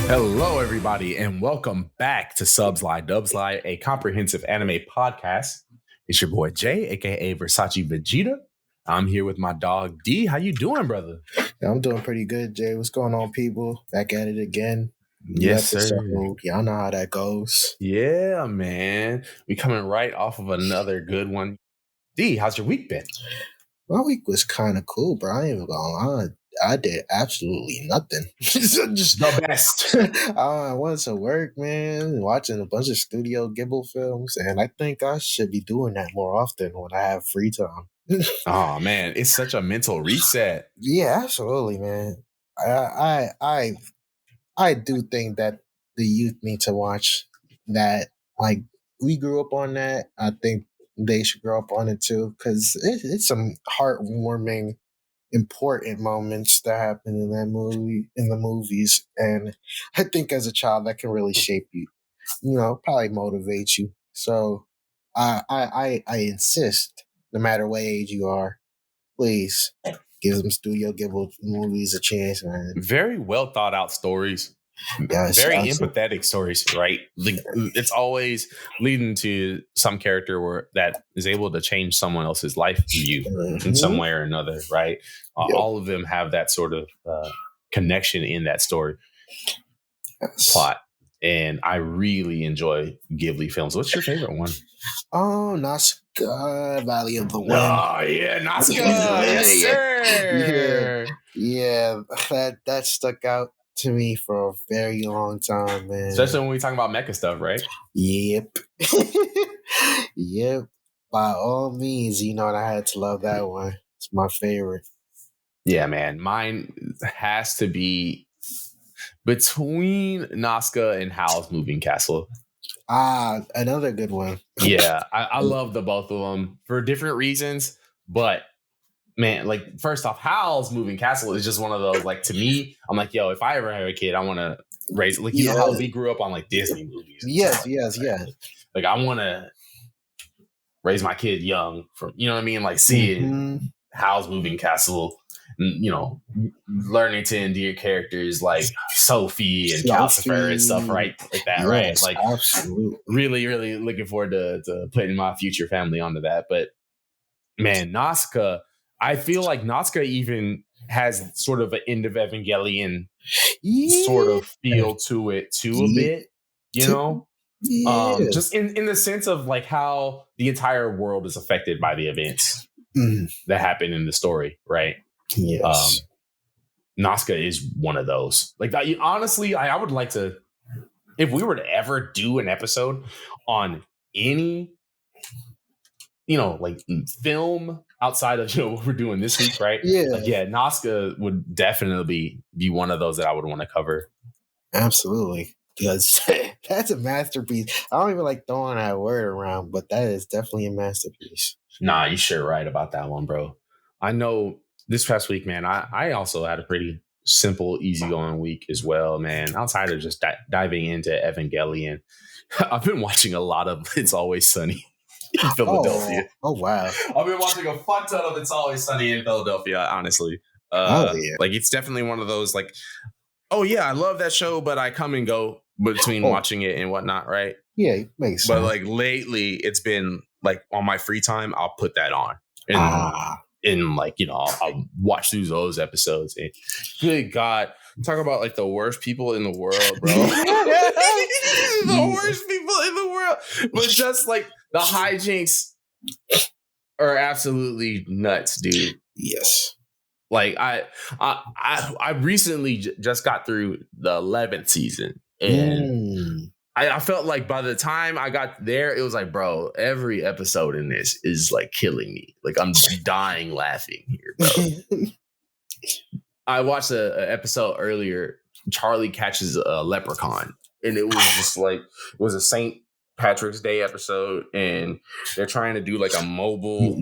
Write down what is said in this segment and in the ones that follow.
Hello, everybody, and welcome back to Subslide Dubslide, a comprehensive anime podcast. It's your boy Jay, aka Versace Vegeta. I'm here with my dog D. How you doing, brother? Yeah, I'm doing pretty good, Jay. What's going on, people? Back at it again. Yes, sir. Y'all know how that goes. Yeah, man. We coming right off of another good one. D, how's your week been? My week was kind of cool, bro. I ain't even gonna lie. I did absolutely nothing. Just the best. I went to work, man, watching a bunch of Studio Ghibli films, and I think I should be doing that more often when I have free time. Oh man, it's such a mental reset. Yeah, absolutely, man. I do think that the youth need to watch that. Like, we grew up on that. I think they should grow up on it too, because it's some heartwarming, important moments that happen in that movie, in the movies, and I think as a child that can really shape you. Probably motivate you. So, I insist, no matter what age you are, please give them Studio Ghibli movies a chance, man. Very well thought out stories. Yes, very absolutely. empathetic stories, right? It's always leading to some character that is able to change someone else's life view in some way or another, right? Yep. All of them have that sort of connection in that story plot. And I really enjoy Ghibli films. What's your favorite one? Oh, Nazca, Valley of the Wind. Oh, yeah, Nazca. Yes, sir. Yeah, that stuck out to me for a very long time, man. Especially when we talk about mecha stuff, right? Yep. Yep. By all means, I had to love that one. It's my favorite. Yeah, man. Mine has to be between Nazca and Howl's Moving Castle. Another good one. Yeah, I love the both of them for different reasons, but man, like, first off, Howl's Moving Castle is just one of those, like, to me, I'm like, yo, if I ever have a kid, I want to raise, like, you know how we grew up on, like, Disney movies. Yes. Like, I want to raise my kid young from, you know what I mean? Like, seeing Howl's Moving Castle, learning to endear characters like Sophie and Calcifer and stuff, right? Like that, right? Like, absolutely. Really, really looking forward to putting my future family onto that. But, man, Nazca, I feel like Nazca even has sort of an End of Evangelion sort of feel to it too, a bit, just in the sense of like how the entire world is affected by the events that happen in the story, right? Yes. Nazca is one of those. Like, honestly, I would like to, if we were to ever do an episode on any like film outside of what we're doing this week, right? Yeah. Nazca would definitely be one of those that I would want to cover. Absolutely, because that's a masterpiece. I don't even like throwing that word around, but that is definitely a masterpiece. Nah, you sure right about that one, bro. I know this past week, man, I also had a pretty simple, easygoing week as well, man. Outside of just diving into Evangelion, I've been watching a lot of It's Always Sunny in Philadelphia. Oh wow! I've been watching a fuck ton of It's Always Sunny in Philadelphia, honestly. Like, it's definitely one of those, like, oh yeah, I love that show, but I come and go between watching it and whatnot, right? Yeah, it makes sense. But like lately, it's been like on my free time, I'll put that on and like, I'll watch through those episodes. And good God, talk about like the worst people in the world, bro. The worst people in the world, but just like the hijinks are absolutely nuts, dude. Yes. Like, I recently just got through the 11th season, and I felt like by the time I got there, it was like, bro, every episode in this is like killing me. Like, I'm dying laughing here, bro. I watched an episode earlier. Charlie catches a leprechaun, and it was just like, it was a St. Patrick's Day episode, and they're trying to do like a mobile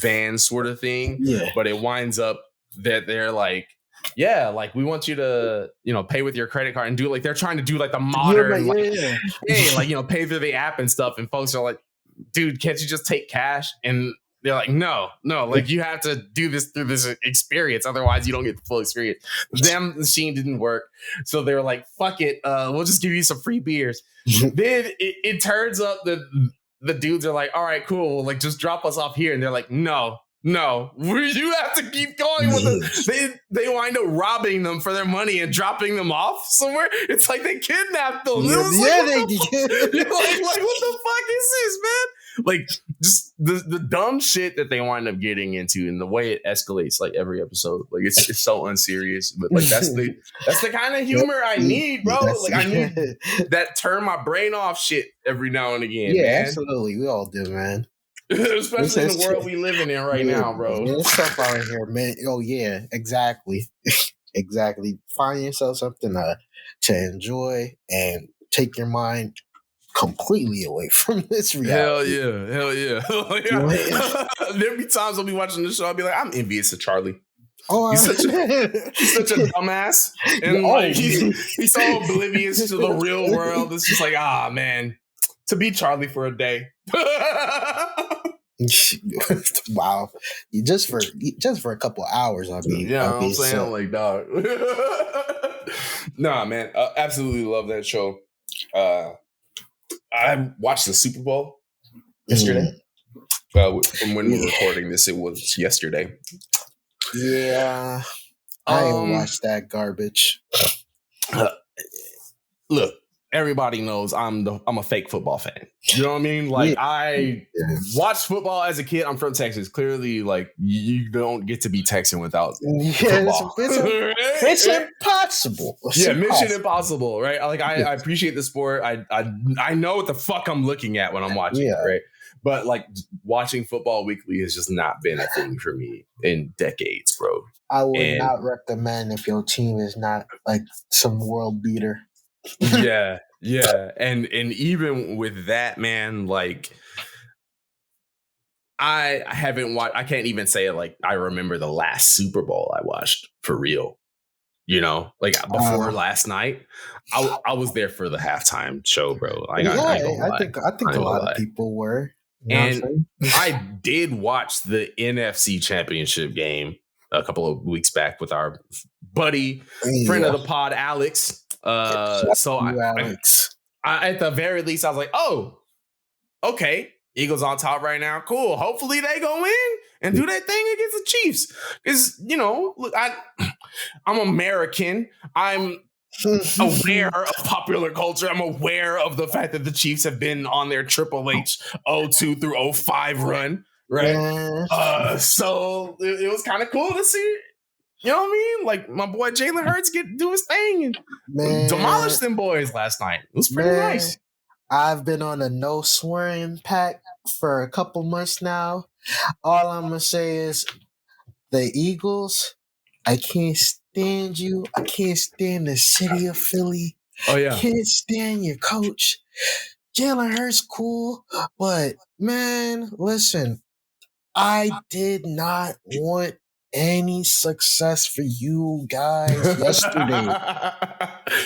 van sort of thing. Yeah. But it winds up that they're like, yeah, like, we want you to, pay with your credit card and do, like, they're trying to do like the modern, hey, like, pay through the app and stuff. And folks are like, dude, can't you just take cash? And They're like, no, like you have to do this through this experience, otherwise you don't get the full experience. Them machine didn't work, so they were like, fuck it, we'll just give you some free beers. Then it turns up that the dudes are like, all right, cool, like just drop us off here, and they're like, no, you have to keep going with it. They wind up robbing them for their money and dropping them off somewhere. It's like they kidnapped them. Like, what the fuck is this, man? Like, just the dumb shit that they wind up getting into and the way it escalates like every episode. Like it's so unserious, but like that's the kind of humor I need, bro. Like I need that turn my brain off shit every now and again. Yeah, man. Absolutely. We all do, man. Especially in the world we living in right now, bro. There's stuff out here, man. Oh yeah, exactly. Exactly. Find yourself something to enjoy and take your mind completely away from this reality. Hell yeah. There'll be times I'll be watching the show, I'll be like, I'm envious of Charlie. Oh, he's such a dumbass. And he's so oblivious to the real world. It's just like, man, to be Charlie for a day. Wow. Just for a couple hours, I'll be I'm saying, like, dog. Nah, man, I absolutely love that show. I watched the Super Bowl yesterday. From when we're recording this, it was yesterday. Yeah, I ain't watched that garbage. Look, everybody knows I'm a fake football fan. You know what I mean? Like I watched football as a kid. I'm from Texas. Clearly, like you don't get to be Texan without football. It's impossible. Mission impossible, right? Like I appreciate the sport. I know what the fuck I'm looking at when I'm watching it, right? But like watching football weekly has just not been a thing for me in decades, bro. I would not recommend if your team is not like some world beater. Yeah. And even with that, man, like I haven't watched, I can't even say like I remember the last Super Bowl I watched for real. You know, like before last night, I was there for the halftime show, bro. Like, I think a lot of people were. And I did watch the NFC Championship game a couple of weeks back with our buddy, friend of the pod, Alex. So Alex. I at the very least, I was like, oh, okay. Eagles on top right now. Cool. Hopefully they go in and do that thing against the Chiefs. Because, you know, look, I'm American. I'm aware of popular culture. I'm aware of the fact that the Chiefs have been on their Triple H 02 through 05 run, right? So it was kind of cool to see. You know what I mean? Like my boy Jalen Hurts do his thing and demolish them boys last night. It was pretty nice. I've been on a no swearing pact for a couple months now. All I'm gonna say is the Eagles. I can't stand you. I can't stand the city of Philly. Oh yeah. Can't stand your coach. Jalen Hurts cool, but man, listen. I did not want any success for you guys yesterday.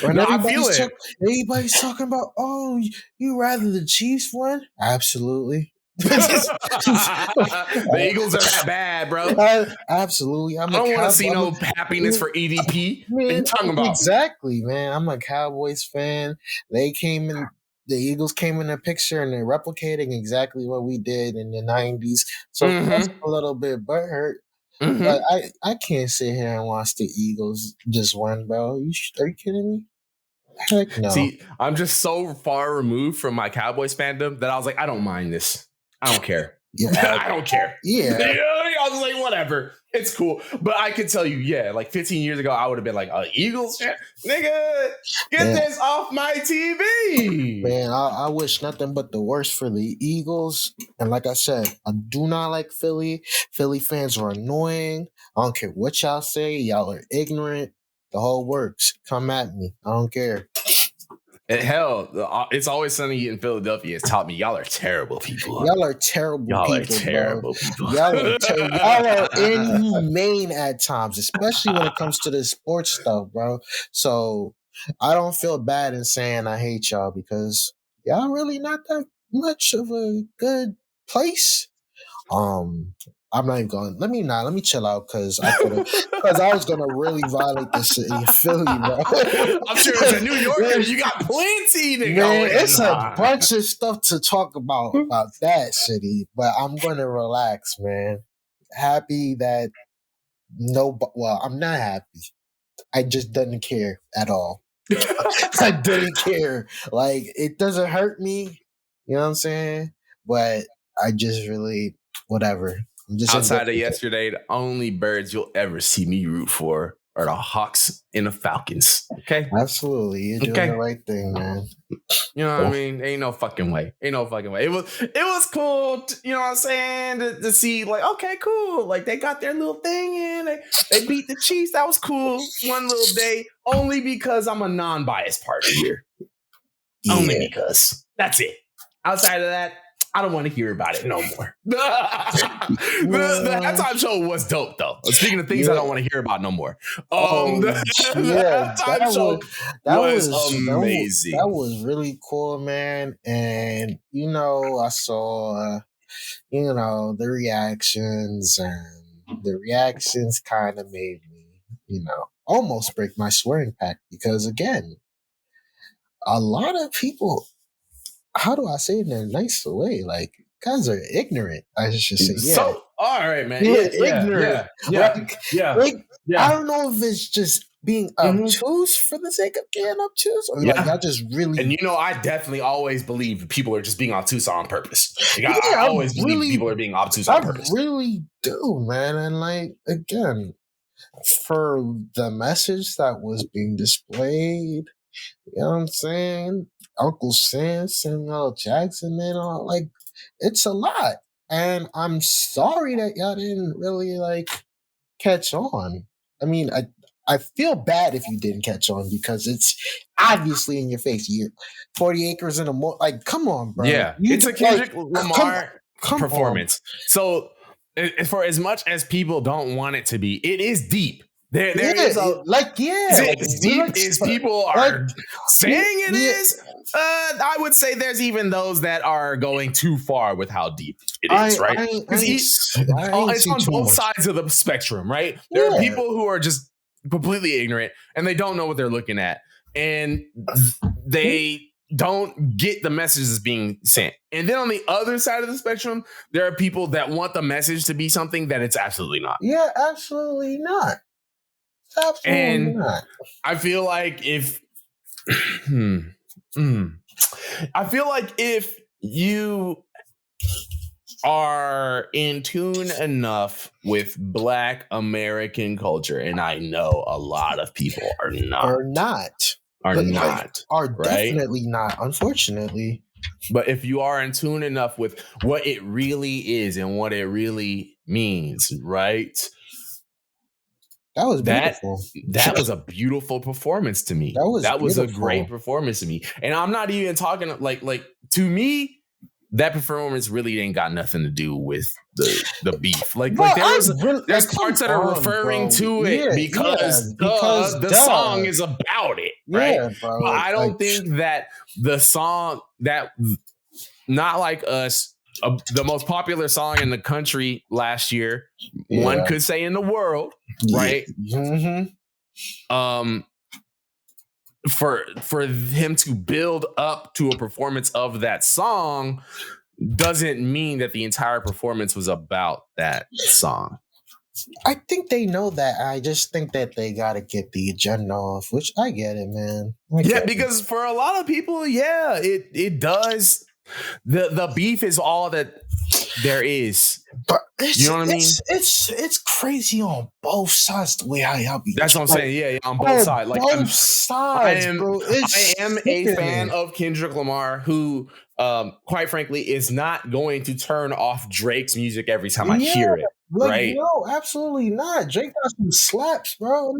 When everybody's talking about, oh, you rather the Chiefs win? Absolutely. The Eagles are that bad, bro. Absolutely. I don't want to see no happiness for EDP. What are you talking about? Exactly, man. I'm a Cowboys fan. The Eagles came in the picture and they're replicating exactly what we did in the 90s. So that's a little bit butthurt. But I can't sit here and watch the Eagles just win, bro. Are you kidding me? Heck no. See, I'm just so far removed from my Cowboys fandom that I was like, I don't mind this. I don't care. I don't care. Yeah. I was like, whatever. It's cool. But I could tell you, like 15 years ago, I would have been like, Eagles fan? Nigga, get this off my TV. Man, I wish nothing but the worst for the Eagles. And like I said, I do not like Philly. Philly fans are annoying. I don't care what y'all say. Y'all are ignorant. The whole works. Come at me. I don't care. Hell, It's Always Sunny in Philadelphia has taught me y'all are terrible people. Y'all are terrible people. Y'all are inhumane at times, especially when it comes to this sports stuff, bro. So I don't feel bad in saying I hate y'all because y'all really not that much of a good place I'm not even going. Let me chill out because I was gonna really violate the city of Philly, bro. I'm sure as a New Yorker, you got plenty to go in. It's a bunch of stuff to talk about that city, but I'm gonna relax, man. Happy that I'm not happy. I just didn't care at all. I didn't care. Like, it doesn't hurt me. You know what I'm saying? But I just really, whatever. I'm just outside of yesterday, the only birds you'll ever see me root for are the Hawks and the Falcons. Okay? Absolutely. You're doing the right thing, man. You know what I mean? Ain't no fucking way. It was cool, you know what I'm saying, to see, like, okay, cool. Like, they got their little thing in. They beat the Chiefs. That was cool. One little day. Only because I'm a non-biased party here. Yeah. Only because. That's it. Outside of that, I don't want to hear about it no more. The halftime show was dope, though. Speaking of things I don't want to hear about no more. The halftime show was amazing. That was really cool, man. And, I saw, the reactions, and the reactions kind of made me, almost break my swearing pact because, again, a lot of people, how do I say it in a nice way? Like, guys are ignorant. I should say, yeah. So, all right, man. Ignorant. Yeah. I don't know if it's just being obtuse for the sake of being obtuse, or like y'all just really. And I definitely always believe people are just being obtuse on purpose. Like, I always believe people are being obtuse on purpose. I really do, man. And like, again, for the message that was being displayed, you know what I'm saying? Uncle Sam, Samuel Jackson, and all, like, it's a lot. And I'm sorry that y'all didn't really, like, catch on. I mean, I feel bad if you didn't catch on because it's obviously in your face. You're 40 acres in a like, come on, bro. Yeah, it's a Kendrick Lamar performance. So, for as much as people don't want it to be, it is deep. There is as deep as people are saying it is. I would say there's even those that are going too far with how deep it is, right? It's on both sides of the spectrum, right? There are people who are just completely ignorant and they don't know what they're looking at, and they don't get the messages being sent. And then on the other side of the spectrum, there are people that want the message to be something that it's absolutely not. Yeah, absolutely not. Absolutely not. I feel like if you are in tune enough with Black American culture, and I know a lot of people are definitely not, unfortunately. But if you are in tune enough with what it really is and what it really means, right? That was beautiful. That was a beautiful performance to me. That was a great performance to me. And I'm not even talking like to me, that performance really ain't got nothing to do with the beef. Like there's parts that are referring to it because the song is about it, right? Yeah, bro. But I don't think that the song that Not Like Us, the most popular song in the country last year, one could say in the world, right? Mm-hmm. For him to build up to a performance of that song doesn't mean that the entire performance was about that song. I think they know that. I just think that they got to get the agenda off, which I get it, man. Because for a lot of people, it does. The beef is all that there is. But you know what I mean? It's crazy on both sides the way how y'all be. That's what I'm saying. Yeah, on both sides. Like both sides, bro. I am a fan of Kendrick Lamar, who, quite frankly, is not going to turn off Drake's music every time I hear it. Right? No, absolutely not. Drake got some slaps, bro.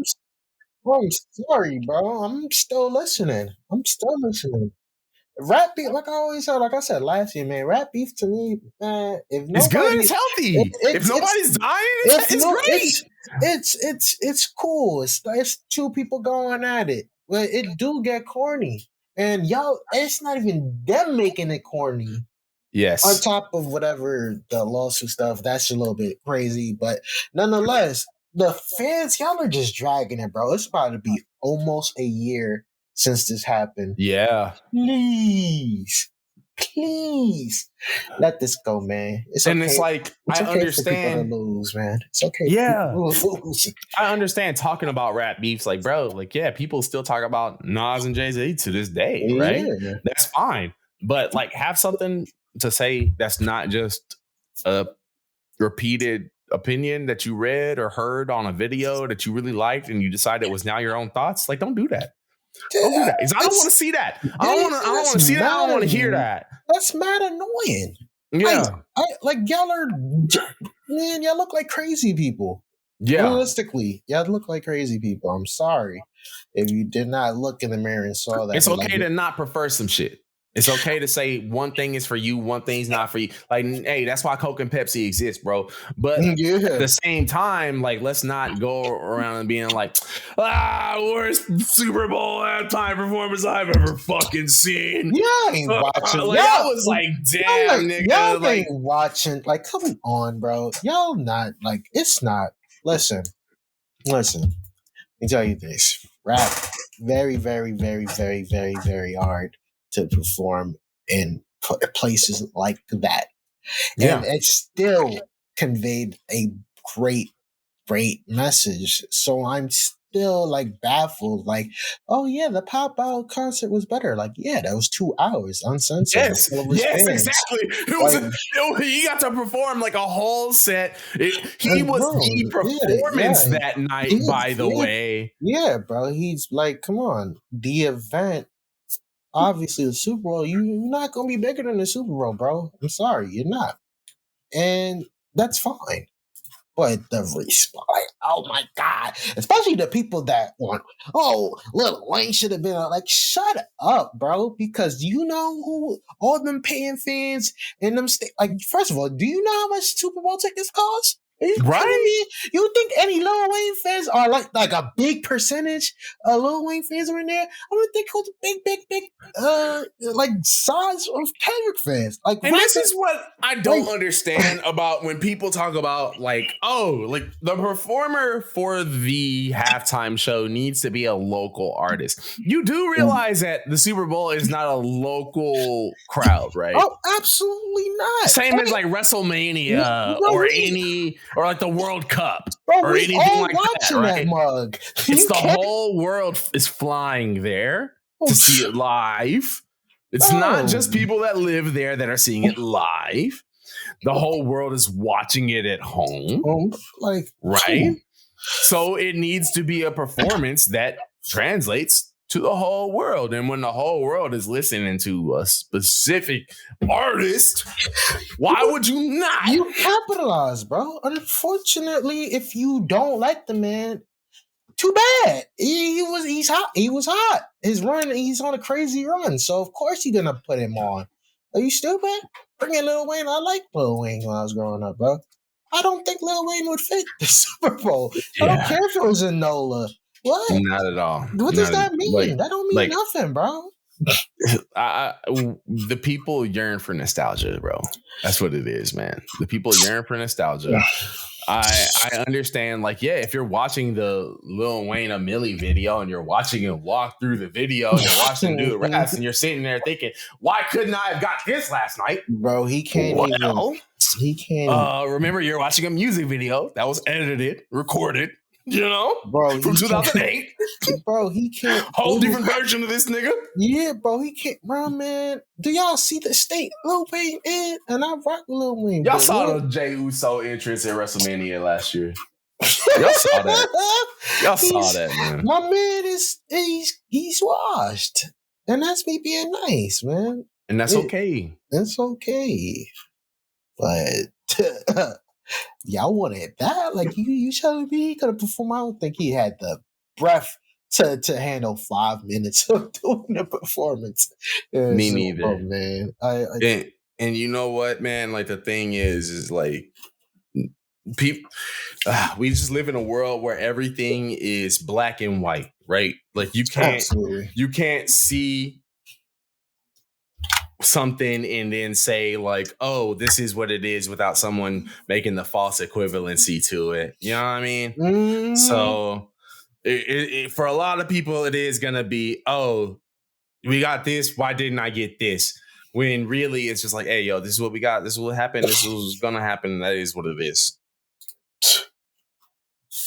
I'm sorry, bro. I'm still listening. Rap beef, like I said last year, man. Rap beef to me, man. It's good. It's healthy. If nobody's dying, it's great. It's cool. It's two people going at it, but it do get corny. And y'all, it's not even them making it corny. Yes. On top of whatever the lawsuit stuff, that's a little bit crazy. But nonetheless, the fans, y'all are just dragging it, bro. It's about to be almost a year since this happened. Yeah. Please let this go, man. It's okay. And it's like, it's I okay understand. For people to lose, man. It's okay. Yeah. For people to lose. I understand talking about rap beefs, like, bro, like, yeah, people still talk about Nas and Jay-Z to this day, right? Yeah. That's fine. But like, have something to say that's not just a repeated opinion that you read or heard on a video that you really liked and you decided was now your own thoughts. Like, don't do that. Don't do that. I don't want to see that. I don't want to see that. I don't want to hear that. That's mad annoying. Yeah. Like y'all are, man, y'all look like crazy people. Yeah. Realistically, y'all look like crazy people. I'm sorry if you did not look in the mirror and saw that. It's okay to not prefer some shit. It's okay to say one thing is for you, one thing's not for you. Like, hey, that's why Coke and Pepsi exist, bro. But at the same time, like, let's not go around and being like, worst Super Bowl halftime performance I've ever fucking seen. Yeah, ain't watching. Like, I was like, damn, nigga. Y'all ain't watching. Like, come on, bro. Y'all not, like, it's not. Listen. Let me tell you this. Rap, very, very, very, very, very, very hard to perform in places like that. Yeah. And it still conveyed a great message. So I'm still like baffled. Like, oh yeah, the Pop Out concert was better. Like, yeah, that was 2 hours uncensored. Yes, exactly. He got to perform like a whole set. He was the performance that night, by the way. Yeah, bro. He's like, come on, the event. Obviously, the Super Bowl, you're not going to be bigger than the Super Bowl, bro. I'm sorry, you're not. And that's fine. But the response, like, oh my God. Especially the people that want, Lil Wayne should have been like, shut up, bro. Because you know who all them paying fans in them like, first of all, do you know how much Super Bowl tickets cost? Right? You think any Lil Wayne fans are like a big percentage of Lil Wayne fans are in there? I would think it was big, like size of Kendrick fans. Like, and this is what I don't understand about when people talk about like, like the performer for the halftime show needs to be a local artist. You do realize that the Super Bowl is not a local crowd, right? Oh, absolutely not. Same as like WrestleMania or like the World Cup or anything like that, right? Mug. It's the whole world is flying there to see it live. It's not just people that live there that are seeing it live. The whole world is watching it at home. Right? So it needs to be a performance that translates to the whole world. And when the whole world is listening to a specific artist, why would you not? You capitalize, bro. Unfortunately, if you don't like the man, too bad. He's hot. He was hot. His run, he's on a crazy run. So of course you're gonna put him on. Are you stupid? Bring in Lil Wayne. I liked Lil Wayne when I was growing up, bro. I don't think Lil Wayne would fit the Super Bowl. Yeah. I don't care if it was in NOLA. What? Not at all. What does that mean? That don't mean nothing, bro. The people yearn for nostalgia, bro. That's what it is, man. The people yearn for nostalgia. I understand, like, yeah, if you're watching the Lil Wayne a Millie video and you're watching him walk through the video and you're watching him do the raps and you're sitting there thinking, why couldn't I have got this last night? Bro, he can't even. He can't. Remember, you're watching a music video that was edited, recorded, bro, from 2008. Bro, he can't. Whole different version of this nigga. Yeah, bro, he can't. Bro, man, do y'all see the state Lil Wayne in? And I rock with Lil Wayne. Y'all saw the Jey Uso entrance at WrestleMania last year. Y'all saw that. Y'all saw that, man. My man he's washed, and that's me being nice, man. And that's okay. That's okay. But y'all wanted that? Like, you telling me he could have performed? I don't think he had the breath to handle 5 minutes of doing the performance. Me neither. Oh, man. And you know what, man? Like, the thing is like, people, we just live in a world where everything is black and white, right? Like, you can't see something and then say like, oh, this is what it is without someone making the false equivalency to it. You know what I mean? Mm. So for a lot of people, it is going to be, oh, we got this. Why didn't I get this? When really it's just like, hey, yo, this is what we got. This is what happened. This is going to happen. That is what it is.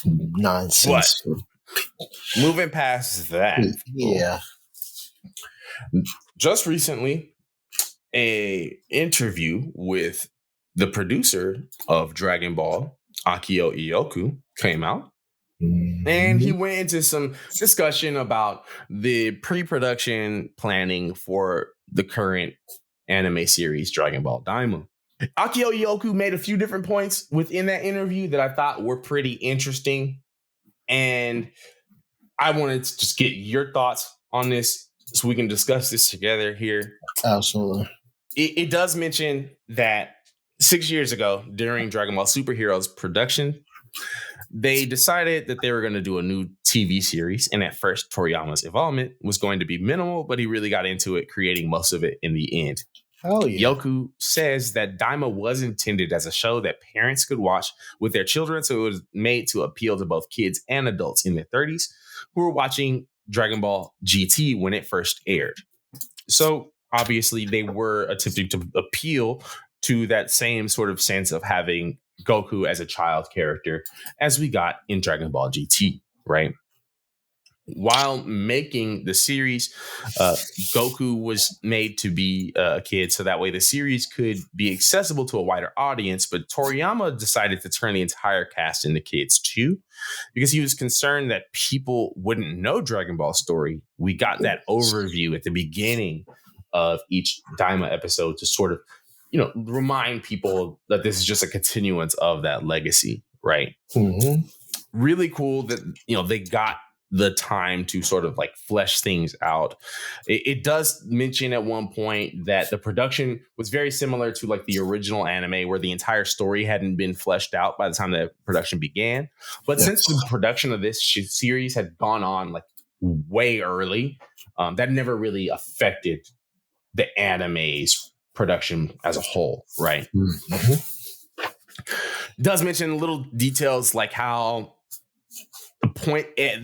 Nonsense. But moving past that. Yeah. Just recently, a interview with the producer of Dragon Ball, Akio Iyoku, came out. Mm-hmm. And he went into some discussion about the pre-production planning for the current anime series, Dragon Ball Daima. Akio Iyoku made a few different points within that interview that I thought were pretty interesting. And I wanted to just get your thoughts on this so we can discuss this together here. Absolutely. It does mention that 6 years ago, during Dragon Ball Superheroes production, they decided that they were going to do a new TV series. And at first, Toriyama's involvement was going to be minimal, but he really got into it, creating most of it in the end. Oh, yeah. Iyoku says that Daima was intended as a show that parents could watch with their children. So it was made to appeal to both kids and adults in their 30s who were watching Dragon Ball GT when it first aired. So obviously they were attempting to appeal to that same sort of sense of having Goku as a child character as we got in Dragon Ball GT, right? While making the series, Goku was made to be a kid so that way the series could be accessible to a wider audience. But Toriyama decided to turn the entire cast into kids too, because he was concerned that people wouldn't know Dragon Ball story. We got that overview at the beginning of each Daima episode to sort of, remind people that this is just a continuance of that legacy, right? Mm-hmm. Really cool that, they got the time to sort of like flesh things out. It does mention at one point that the production was very similar to like the original anime where the entire story hadn't been fleshed out by the time the production began. But since the production of this series had gone on like way early, that never really affected the anime's production as a whole, right? Mm-hmm. Does mention little details like how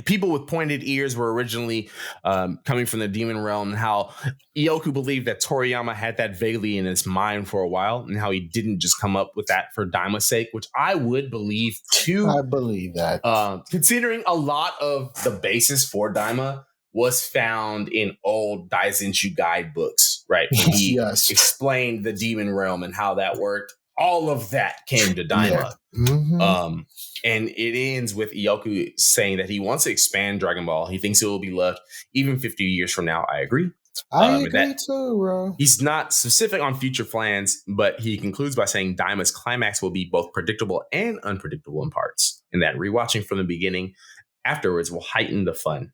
people with pointed ears were originally coming from the demon realm, and how Iyoku believed that Toriyama had that vaguely in his mind for a while, and how he didn't just come up with that for Daima's sake, which I would believe too. I believe that. Considering a lot of the basis for Daima was found in old Daizenshu guidebooks, right? When he explained the demon realm and how that worked. All of that came to Daima. Yeah. Mm-hmm. And it ends with Iyoku saying that he wants to expand Dragon Ball. He thinks it will be loved even 50 years from now. I agree. I agree too, bro. He's not specific on future plans, but he concludes by saying Daima's climax will be both predictable and unpredictable in parts, and that rewatching from the beginning afterwards will heighten the fun.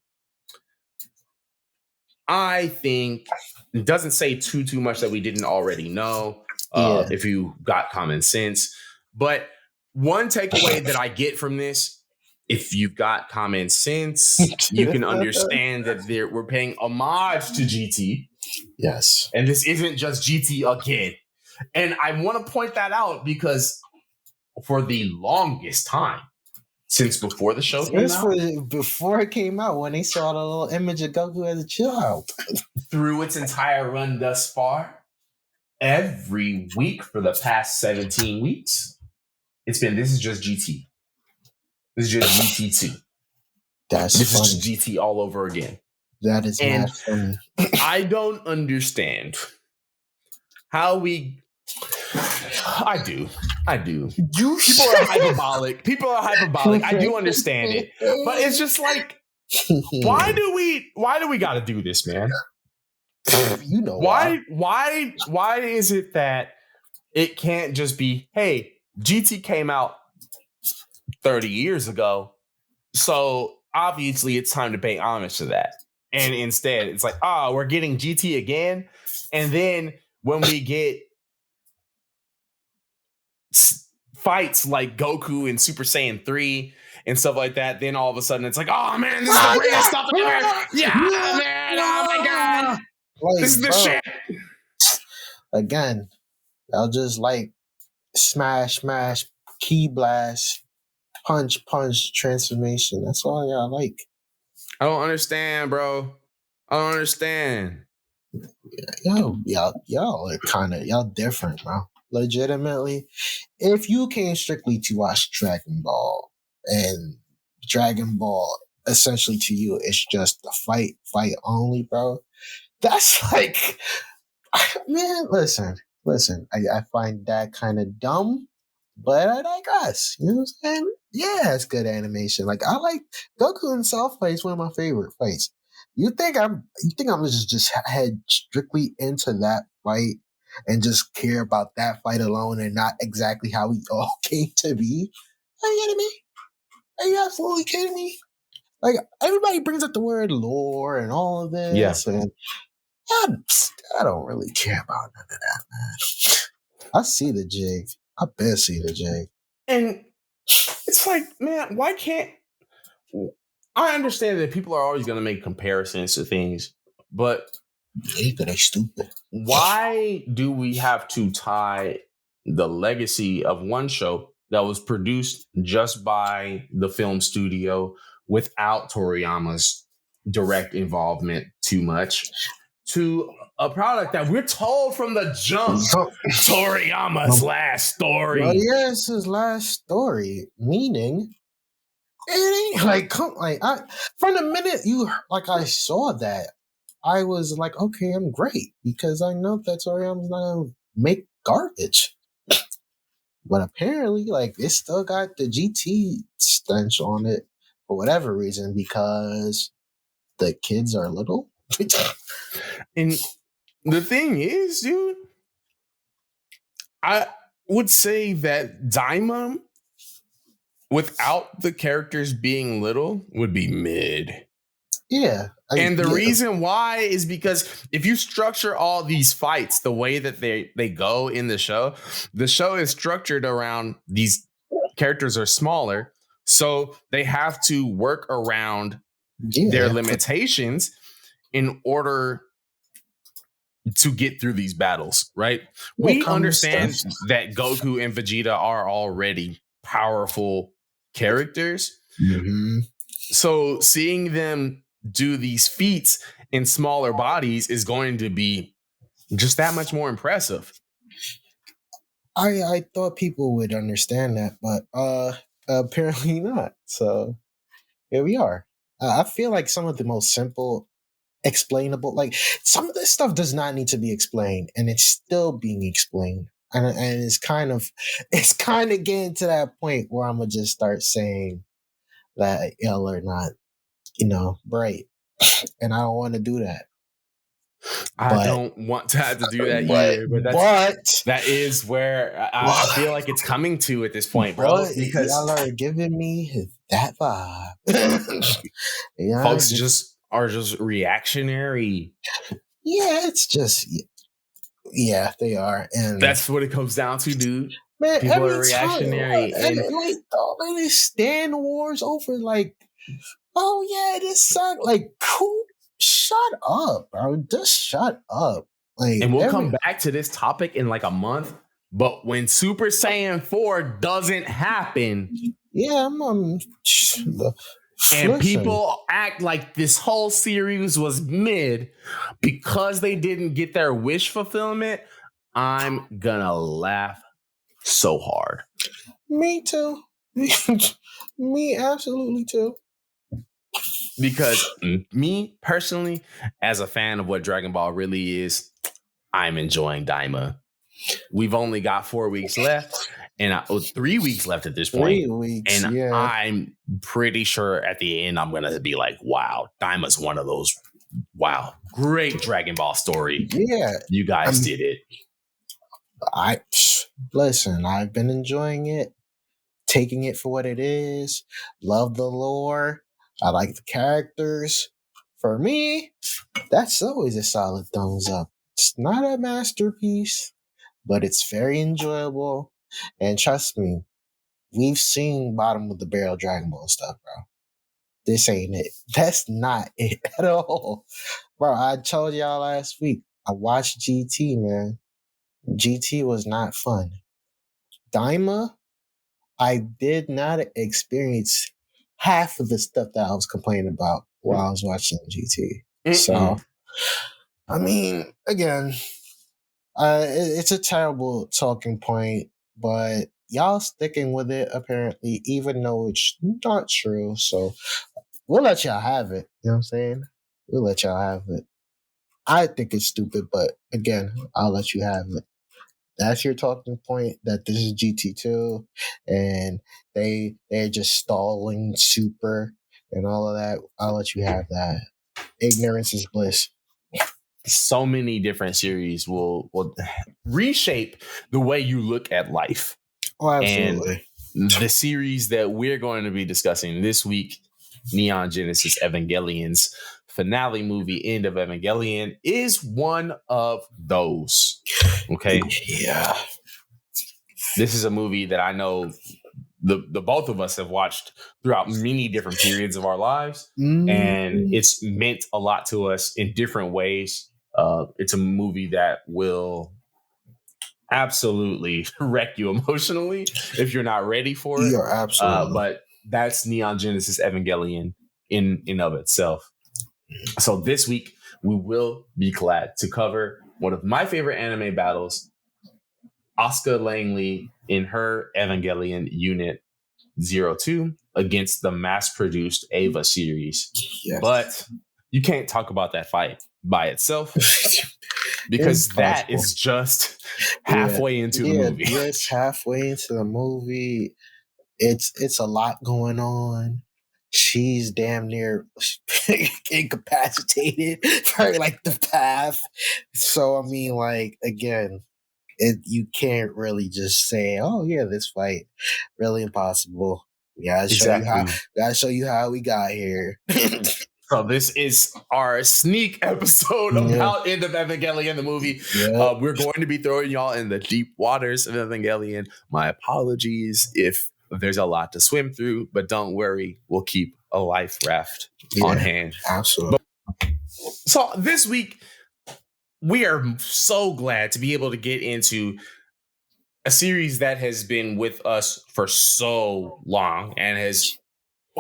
I think it doesn't say too much that we didn't already know. If you got common sense. But one takeaway that I get from this, if you've got common sense, you can understand that we're paying homage to GT. Yes. And this isn't just GT again. And I want to point that out because for the longest time, since before the show came out. Before it came out, when they saw the little image of Goku as a child. Through its entire run thus far, every week for the past 17 weeks, this is just GT. This is just GT2. This funny. Is GT all over again. That is not funny. I don't understand how we... I do. People are hyperbolic. I do understand it. But it's just like, why do we got to do this, man? You know why is it that it can't just be, hey, GT came out 30 years ago, so obviously it's time to pay homage to that. And instead it's like, we're getting GT again, and then when we get fights like Goku and Super Saiyan 3 and stuff like that, then all of a sudden it's like, oh man, this is the greatest stuff ever. Yeah, man, oh my god. Like, this is the shit. Again, y'all just like smash, smash, key blast, punch, punch, transformation. That's all y'all like. I don't understand, bro. I don't understand. Y'all are kind of y'all different, bro. Legitimately, if you came strictly to watch Dragon Ball and Dragon Ball, essentially to you, it's just the fight only, bro. That's like, man. Listen. I find that kind of dumb, but I digress. You know what I'm saying? Yeah, it's good animation. Like I like Goku himself fights one of my favorite fights. You think I'm just head strictly into that fight and just care about that fight alone and not exactly how we all came to be? Are you kidding me? Are you absolutely kidding me? Like everybody brings up the word lore and all of Yeah. this, and I don't really care about none of that, man. I see the jig. I bet see the jig. And it's like, man, why can't I understand that people are always going to make comparisons to things, but They stupid. why do we have to tie the legacy of one show that was produced just by the film studio without Toriyama's direct involvement too much to a product that we're told from the jump Toriyama's last story? Well, yeah, it's his last story, meaning it ain't like from the minute I saw that, I was like, okay, I'm great because I know that Toriyama's not gonna make garbage. But apparently, like it still got the GT stench on it for whatever reason because the kids are little. And the thing is, dude, I would say that Daima, without the characters being little, would be mid. Yeah. And the reason why is because if you structure all these fights the way that they go in the show is structured around these characters are smaller. So they have to work around their limitations in order to get through these battles, right? We understand that Goku and Vegeta are already powerful characters. Mm-hmm. So seeing them do these feats in smaller bodies is going to be just that much more impressive. I thought people would understand that, but apparently not. So here we are. I feel like some of the most simple, explainable, like some of this stuff does not need to be explained, and it's still being explained. And it's kind of getting to that point where I'm gonna just start saying that y'all are not, bright, and I don't want to do that. I don't want to have to do that either, but that is where I feel like it's coming to at this point, bro. Because y'all are giving me that vibe. Folks are just reactionary. Yeah, it's just they are, and that's what it comes down to, dude. Man, people are reactionary, and like all of this stand wars over like, oh yeah, this sucks. Like, cool. Shut up, bro. Just shut up. Like, and we'll come back to this topic in like a month. But when Super Saiyan 4 doesn't happen, and people act like this whole series was mid because they didn't get their wish fulfillment, I'm gonna laugh so hard. Me too. Me absolutely too. Because me personally, as a fan of what Dragon Ball really is, I'm enjoying Daima. We've only got 4 weeks left, and 3 weeks left at this point. 3 weeks, and I'm pretty sure at the end I'm gonna be like, "Wow, Daima's one of those. Wow, great Dragon Ball story. Yeah, you guys did it." Listen. I've been enjoying it, taking it for what it is. Love the lore. I like the characters. For me, that's always a solid thumbs up. It's not a masterpiece, but it's very enjoyable. And trust me, we've seen bottom of the barrel Dragon Ball stuff, bro. This ain't it. That's not it at all. Bro, I told y'all last week, I watched GT, man. GT was not fun. Daima, I did not experience half of the stuff that I was complaining about while I was watching GT. So, I mean, again, it's a terrible talking point, but y'all sticking with it apparently, even though it's not true. So we'll let y'all have it. You know what I'm saying? We'll let y'all have it. I think it's stupid, but again, I'll let you have it. That's your talking point that this is GT2 and they're just stalling super and all of that. I'll let you have that. Ignorance is bliss. So many different series will reshape the way you look at life. Oh, absolutely. And the series that we're going to be discussing this week, Neon Genesis Evangelion's finale movie, End of Evangelion, is one of those. Okay. Yeah. This is a movie that I know the both of us have watched throughout many different periods of our lives. And it's meant a lot to us in different ways. It's a movie that will absolutely wreck you emotionally if you're not ready for it. You're absolutely. But that's Neon Genesis Evangelion in of itself. So this week we will be glad to cover one of my favorite anime battles, Asuka Langley in her Evangelion Unit-02 against the mass-produced EVA series. Yes. But you can't talk about that fight by itself because that is just halfway into the movie. Just halfway into the movie. It's a lot going on. She's damn near incapacitated for like the path. So I mean, like, again, you can't really just say, "Oh yeah, this fight really impossible." Yeah, gotta show you how we got here. So this is our sneak episode about End of Evangelion, the movie. Yeah. We're going to be throwing y'all in the deep waters of Evangelion. My apologies if there's a lot to swim through, but don't worry, we'll keep a life raft on hand. Absolutely. So this week, we are so glad to be able to get into a series that has been with us for so long and has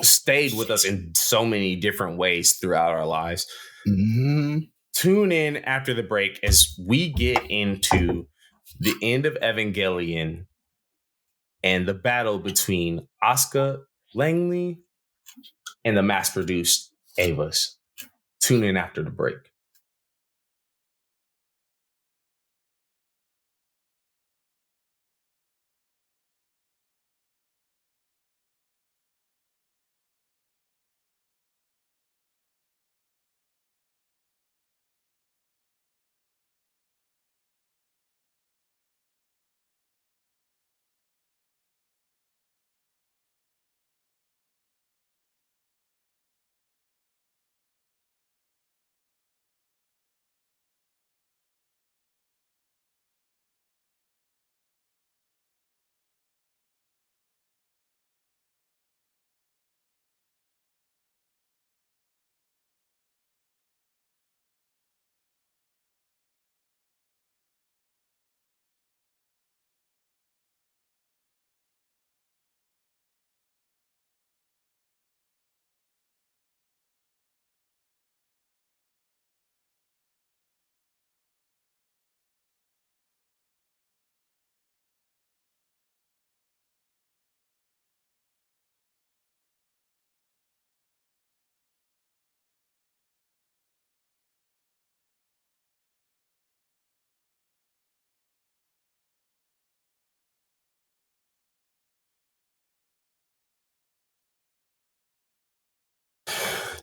stayed with us in so many different ways throughout our lives. Mm-hmm. Tune in after the break as we get into the End of Evangelion and the battle between Asuka Langley and the mass-produced EVAs. Tune in after the break.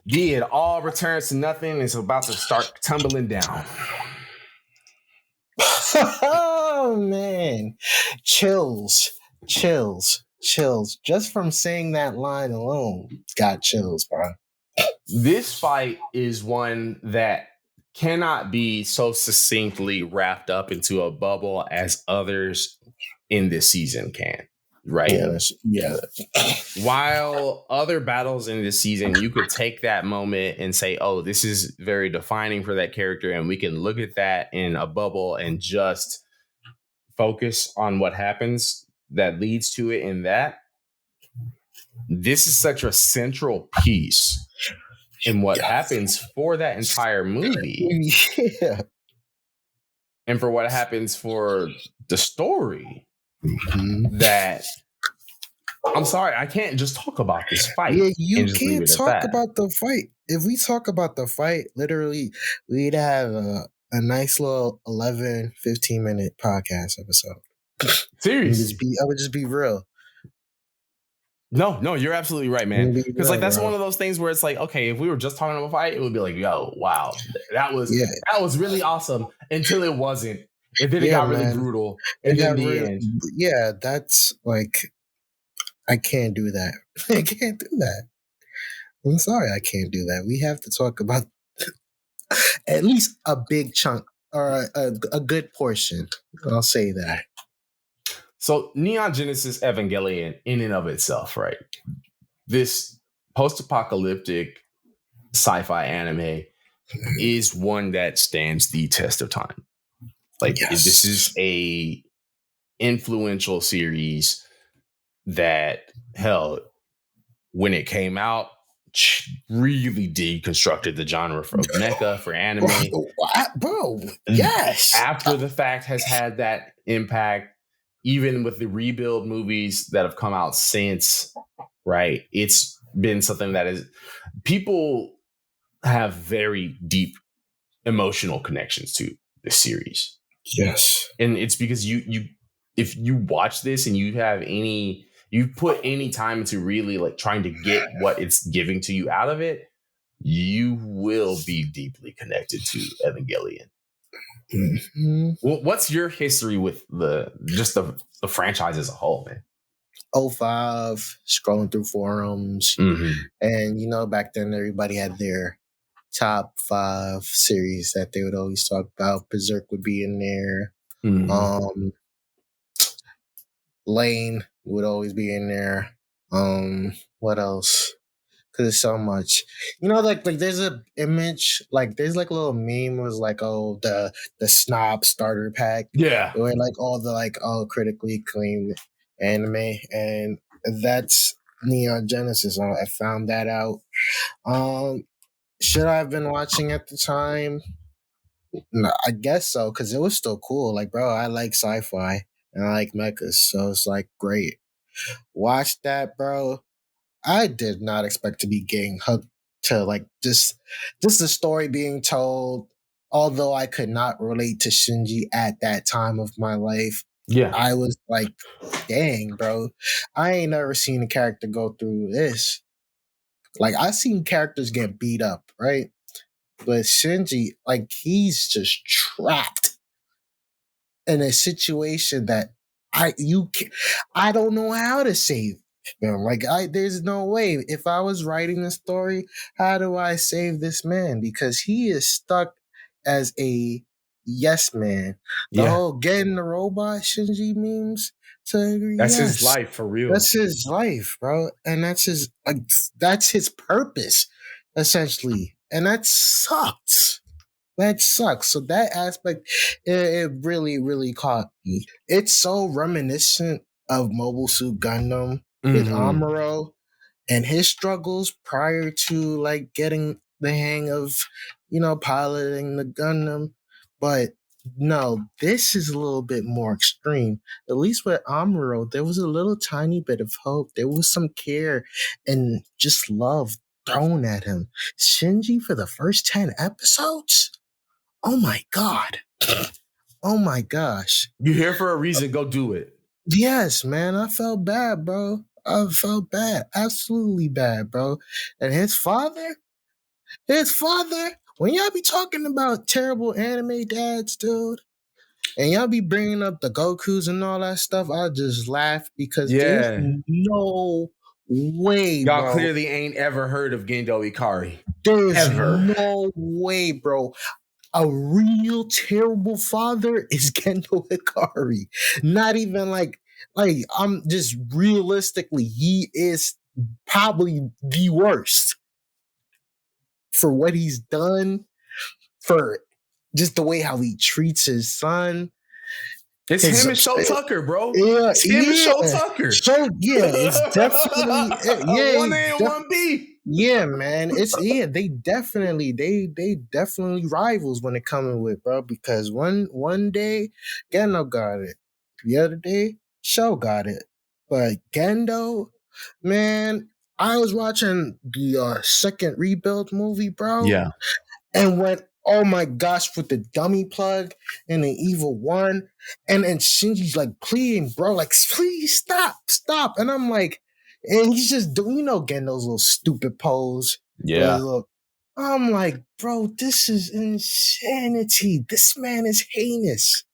Dee, it all returns to nothing and it's about to start tumbling down. Oh, man. Chills. Just from saying that line alone, got chills, bro. This fight is one that cannot be so succinctly wrapped up into a bubble as others in this season can. Right. Yeah. While other battles in this season, you could take that moment and say, oh, this is very defining for that character. And we can look at that in a bubble and just focus on what happens that leads to it in that, this is such a central piece in what happens for that entire movie. Yeah. And for what happens for the story, that I'm sorry, I can't just talk about this fight. Yeah, you and just leave can't it at talk that. about the fight. If we talk about the fight, literally, we'd have a nice little 11, 15-minute podcast episode. Seriously. I would just be real. No, you're absolutely right, man. Because like that's one of those things where it's like, okay, if we were just talking about a fight, it would be like, yo, wow, that was really awesome until it wasn't, and then it got really brutal, and then the end. Yeah, that's like, I can't do that. I can't do that. I'm sorry, I can't do that. We have to talk about at least a big chunk or a good portion. I'll say that. So Neon Genesis Evangelion in and of itself, right? This post-apocalyptic sci-fi anime is one that stands the test of time. Like this is a influential series that, hell, when it came out, really deconstructed the genre of mecha for anime. Bro, yes. After the fact has had that impact, even with the rebuild movies that have come out since, right? It's been something that is, people have very deep emotional connections to this series. Yes. And it's because you if you watch this and you put any time into really like trying to get what it's giving to you out of it, you will be deeply connected to Evangelion. Mm-hmm. Well, what's your history with the franchise as a whole, man? 05, scrolling through forums. And back then everybody had their top 5 series that they would always talk about. Berserk would be in there. Lane would always be in there. What else? Because there's so much. Like there's a image, like there's like a little meme was like, oh, the snob starter pack. Yeah. Where like all the like critically acclaimed anime, and that's Neon Genesis. I found that out. Should I have been watching at the time? No, I guess so, because it was still cool. Like, bro, I like sci-fi and I like mechas, so it's like great. Watch that, bro. I did not expect to be getting hooked to like just the story being told. Although I could not relate to Shinji at that time of my life, I was like, dang, bro, I ain't never seen a character go through this. Like, I've seen characters get beat up, right? But Shinji, like, he's just trapped in a situation that I don't know how to save him. Like, there's no way. If I was writing the story, how do I save this man? Because he is stuck as a yes man. The whole getting the robot Shinji memes to agree. That's his life for real. That's his life, bro. And that's his purpose, essentially. And that sucks. That sucks. So that aspect, it really, really caught me. It's so reminiscent of Mobile Suit Gundam with Amuro and his struggles prior to like getting the hang of, piloting the Gundam. But no, this is a little bit more extreme. At least with Amuro, there was a little tiny bit of hope. There was some care and just love thrown at him. Shinji for the first 10 episodes? Oh my God. Oh my gosh. You're here for a reason. Go do it. Yes, man. I felt bad, bro. I felt bad. Absolutely bad, bro. And his father, when y'all be talking about terrible anime dads, dude, and y'all be bringing up the Gokus and all that stuff, I just laugh because there's no way, y'all bro. clearly ain't ever heard of Gendo Ikari. There's no way, bro. A real terrible father is Gendo Ikari. Not even like I'm just realistically, he is probably the worst for what he's done, for just the way how he treats his son. It's him and Show Tucker, bro. Yeah, It's him and Show Tucker. It's definitely one A and one B. Yeah, man. They definitely rivals when it coming with, bro. Because one day Gendo got it, the other day Show got it, but Gendo, man, I was watching the second Rebuild movie, bro. Yeah. And went, oh my gosh, with the dummy plug and the evil one. And Shinji's like pleading, bro, like, please stop. And I'm like, and he's just doing, Gendo's little stupid pose. Yeah. I'm like, bro, this is insanity. This man is heinous.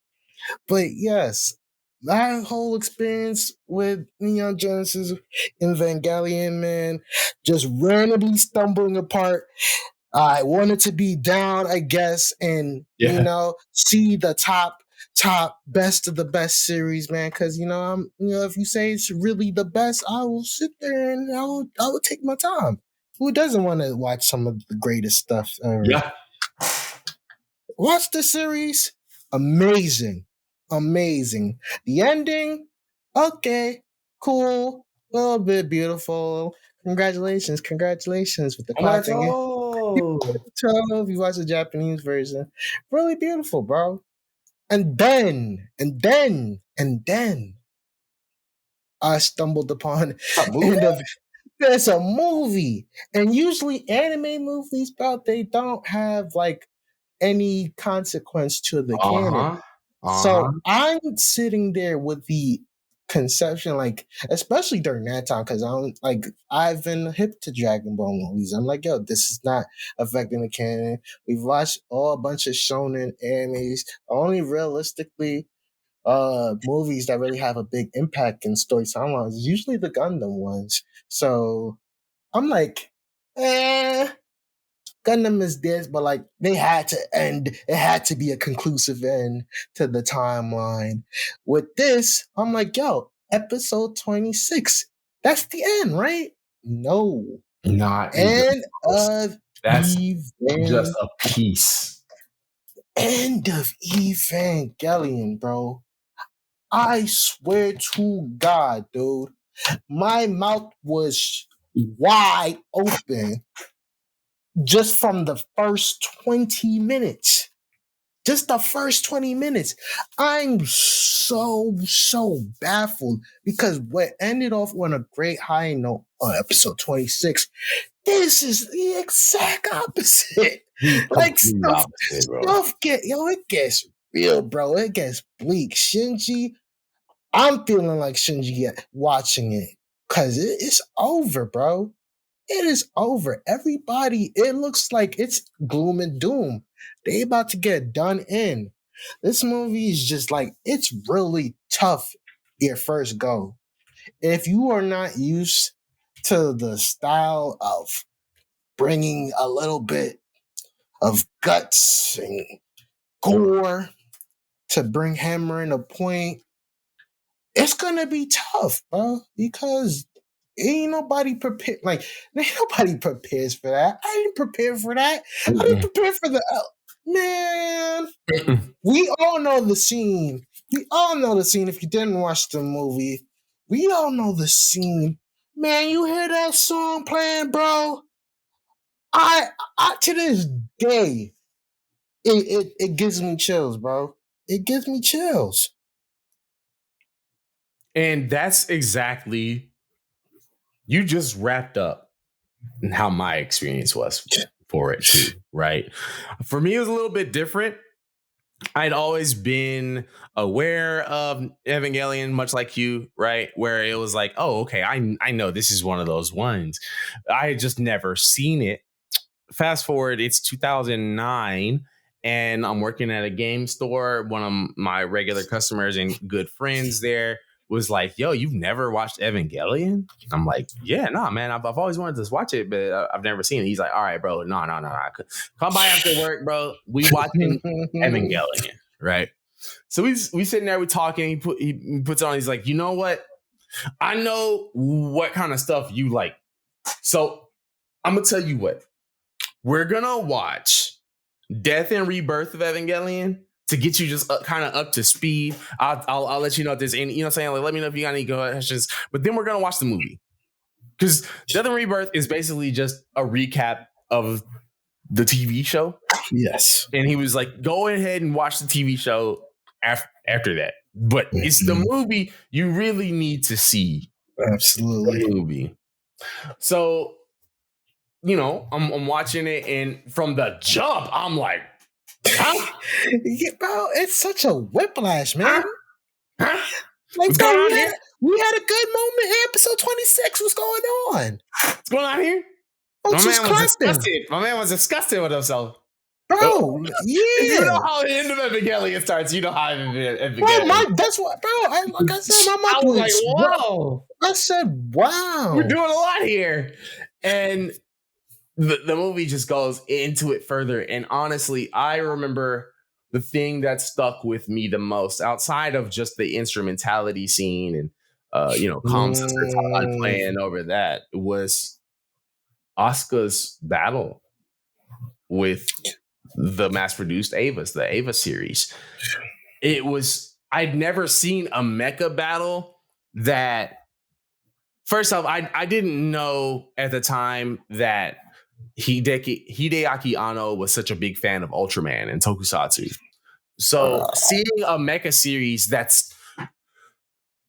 But yes, that whole experience with Neon Genesis Evangelion, man, just randomly stumbling apart. I wanted to be down, I guess, and see the top best of the best series, man. Because if you say it's really the best, I will sit there and I will take my time. Who doesn't want to watch some of the greatest stuff ever? Yeah. Watch the series. Amazing. The ending, okay, cool, a little bit beautiful. Congratulations with the clapping. If you watch the Japanese version, really beautiful, bro. And then I stumbled upon there's a movie. And usually anime movies, bro, they don't have like any consequence to the canon. So I'm sitting there with the conception, like, especially during that time, because I've been hip to Dragon Ball movies. I'm like, yo, this is not affecting the canon. We've watched a bunch of shonen animes. Only realistically movies that really have a big impact in story timelines is usually the Gundam ones. So I'm like, Gundam is this, but like they had to end. It had to be a conclusive end to the timeline. With this, I'm like, yo, episode 26. That's the end, right? No. Not End of That's just a piece. End of Evangelion, bro. I swear to God, dude. My mouth was wide open just from the first 20 minutes. Just the first 20 minutes. I'm so baffled because what ended off on a great high note on episode 26, this is the exact opposite. Like stuff it gets real, bro. It gets bleak. Shinji, I'm feeling like Shinji watching it because it's over, bro. It is over. Everybody, it looks like it's gloom and doom. They about to get done in. This movie is just like, it's really tough your first go. If you are not used to the style of bringing a little bit of guts and gore to bring hammer in a point, it's gonna be tough, bro, because ain't nobody prepared. Like, ain't nobody prepares for that. I didn't prepare for that. I didn't prepare for the man. We all know the scene. If you didn't watch the movie, we all know the scene. Man, you hear that song playing, bro? I to this day, it gives me chills, bro. It gives me chills. And that's exactly, you just wrapped up how my experience was for it too, right? For me, it was a little bit different. I'd always been aware of Evangelion, much like you, right? Where it was like, oh, okay, I know this is one of those ones. I had just never seen it. Fast forward, it's 2009, and I'm working at a game store. One of my regular customers and good friends there was like, yo, you've never watched Evangelion? I'm like, yeah, nah, man, I've always wanted to watch it, but I've never seen it. He's like, all right, bro, no. Come by after work, bro. We watching Evangelion, right? So we sitting there, we talking. He puts on, he's like, you know what? I know what kind of stuff you like. So I'm going to tell you what. We're going to watch Death and Rebirth of Evangelion to get you just kind of up to speed. I'll let you know if there's any, you know what I'm saying? Like, let me know if you got any questions. But then we're going to watch the movie. Because Death and Rebirth is basically just a recap of the TV show. Yes. And he was like, go ahead and watch the TV show after that. But it's the movie you really need to see. Absolutely. The movie. So, you know, I'm watching it, and from the jump, I'm like, huh? Yeah, bro, it's such a whiplash, man. Huh? Like, What's going on here? We had a good moment in episode 26. What's going on? What's going on here? My man was disgusted with himself. Bro, yeah. You know how the End of Evangelion starts. You know how Evangelion. Bro, that's what, bro. Like I said, my mouth was like, whoa. I said, wow. We're doing a lot here. And the movie just goes into it further. And honestly, I remember the thing that stuck with me the most, outside of just the instrumentality scene and, you know, calm playing over that, was Asuka's battle with the mass-produced EVAs, the EVA series. It was, I'd never seen a mecha battle that, first off, I didn't know at the time that Hideaki Anno was such a big fan of Ultraman and Tokusatsu. So seeing a mecha series that's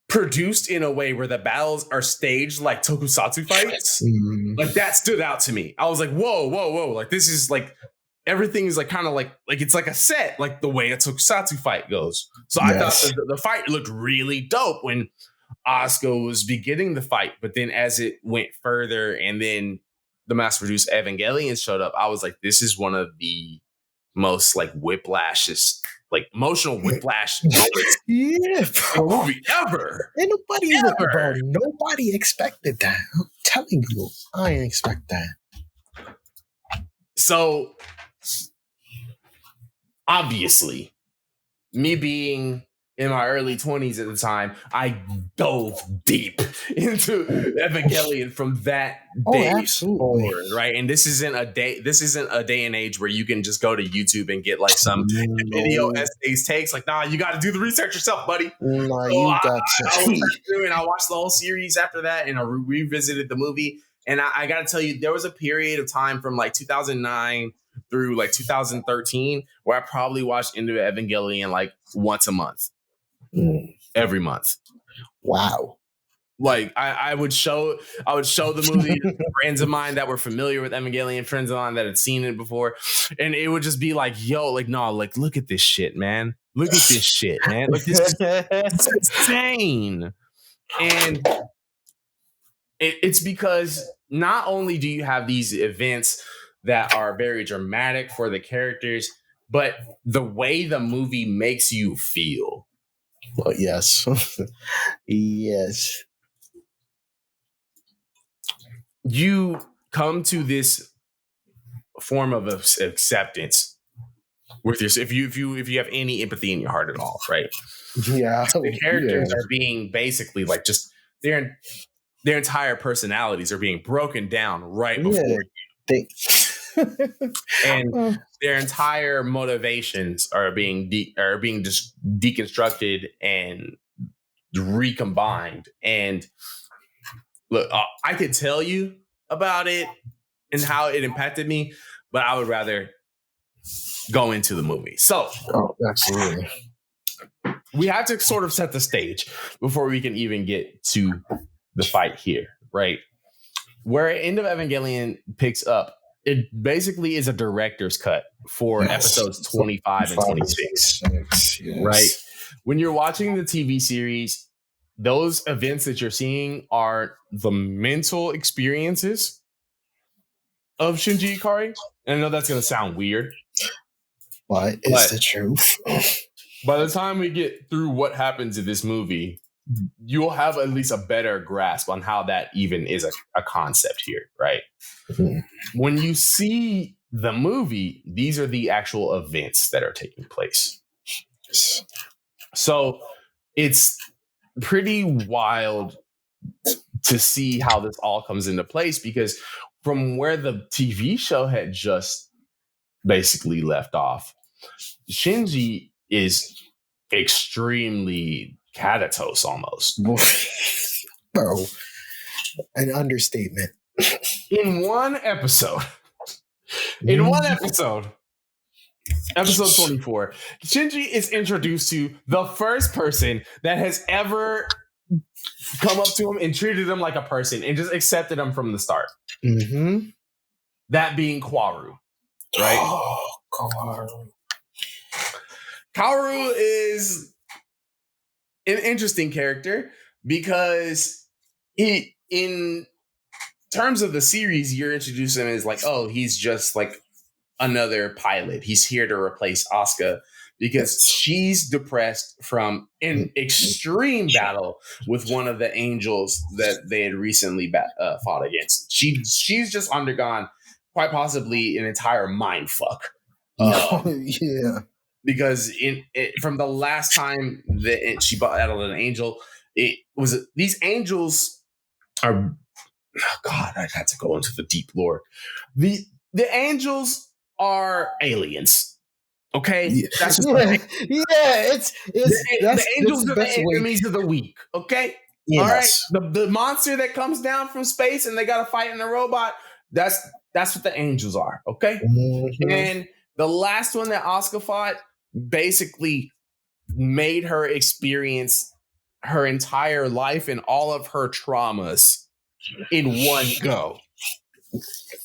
produced in a way where the battles are staged like Tokusatsu fights, like that stood out to me. I was like, whoa. Like, this is like, everything is like kind of like it's like a set, like the way a Tokusatsu fight goes. So I thought the fight looked really dope when Asuka was beginning the fight, but then as it went further and then the mass-produced Evangelion showed up, I was like, this is one of the most like whiplashes, like emotional whiplash moments in the movie ever. And nobody expected that. I'm telling you, I didn't expect that. So obviously, me being in my early 20s at the time, I dove deep into Evangelion from that day forward, right? And this isn't a day and age where you can just go to YouTube and get like some video essays takes. Like, nah, you got to do the research yourself, buddy. Nah, you got to. And I watched the whole series after that, and I revisited the movie. And I got to tell you, there was a period of time from like 2009 through like 2013 where I probably watched End of Evangelion like once a month. Every month. Wow. Like I would show the movie to friends of mine that were familiar with Evangelion, friends of mine that had seen it before, and it would just be like, yo, like, no, like, look at this shit, man. Look at this shit, man. Like, this is insane. And it's because not only do you have these events that are very dramatic for the characters, but the way the movie makes you feel. Well, yes. Yes. You come to this form of acceptance with your, if you have any empathy in your heart at all, right? Yeah. The characters are being basically like just their entire personalities are being broken down right before you. And their entire motivations are being just deconstructed and recombined. And look, I could tell you about it and how it impacted me, but I would rather go into the movie. So, absolutely, we have to sort of set the stage before we can even get to the fight here, right? Where End of Evangelion picks up, it basically is a director's cut for episodes 25 and 26, right? When you're watching the TV series, those events that you're seeing are the mental experiences of Shinji Ikari. And I know that's going to sound weird, but it's the truth. By the time we get through what happens in this movie, you'll have at least a better grasp on how that even is a concept here, right? Mm-hmm. When you see the movie, these are the actual events that are taking place. So it's pretty wild to see how this all comes into place, because from where the TV show had just basically left off, Shinji is extremely comatose almost. Bro, an understatement. In one episode, episode 24, Shinji is introduced to the first person that has ever come up to him and treated him like a person and just accepted him from the start. Mm-hmm. That being Kaoru, right? Oh, Kaoru. Kaoru is an interesting character because he, in terms of the series, you're introduced him as like, oh, he's just like another pilot. He's here to replace Asuka because she's depressed from an extreme battle with one of the angels that they had recently fought against. She's just undergone quite possibly an entire mind fuck. Yeah. Because from the last time that she battled an angel, it was these angels are. Oh God, I had to go into the deep lore. The angels are aliens. Okay, that's just the angels are the enemies of the weak. Okay, all right. The monster that comes down from space and they got to fight in a robot. That's what the angels are. Okay, and the last one that Asuka fought basically made her experience her entire life and all of her traumas in one go.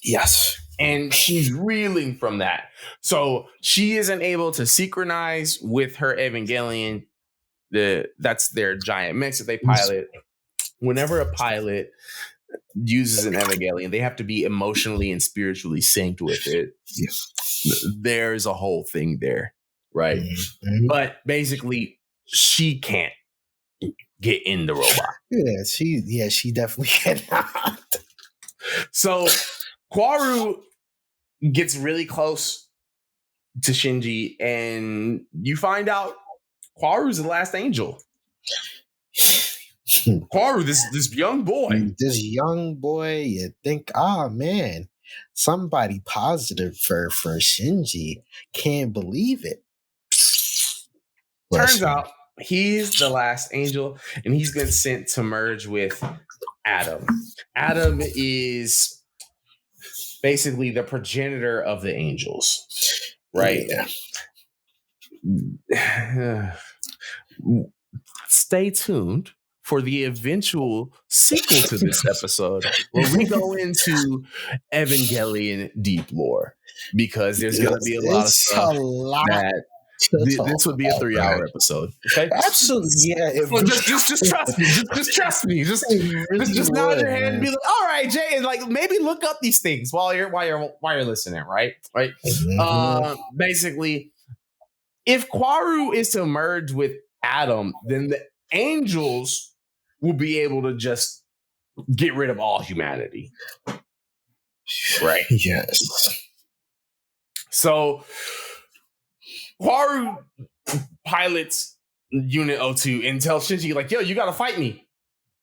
Yes. And she's reeling from that. So she isn't able to synchronize with her Evangelion. That's their giant mix that they pilot. Whenever a pilot uses an Evangelion, they have to be emotionally and spiritually synced with it. Yes. There's a whole thing there, right? Mm-hmm. But basically, she can't get in the robot. She definitely cannot. So Kaoru gets really close to Shinji, and you find out Kaoru's the last angel. Kaoru, this young boy. This young boy, you think, man, somebody positive for Shinji. Can't believe it. Turns out he's the last angel, and he's been sent to merge with Adam. Adam is basically the progenitor of the angels, right? Yeah. Stay tuned for the eventual sequel to this episode where we go into Evangelion deep lore, because there's going to be a lot of stuff that this would be a 3-hour episode. Okay, absolutely. Yeah. So just trust me. Just trust me. Just nod your head and be like, "All right, Jay," and like maybe look up these things while you're listening. Right. Mm-hmm. Basically, if Kaoru is to merge with Adam, then the angels will be able to just get rid of all humanity. Right. Yes. So Kaoru pilots Unit-02 and tells Shinji, like, yo, you got to fight me.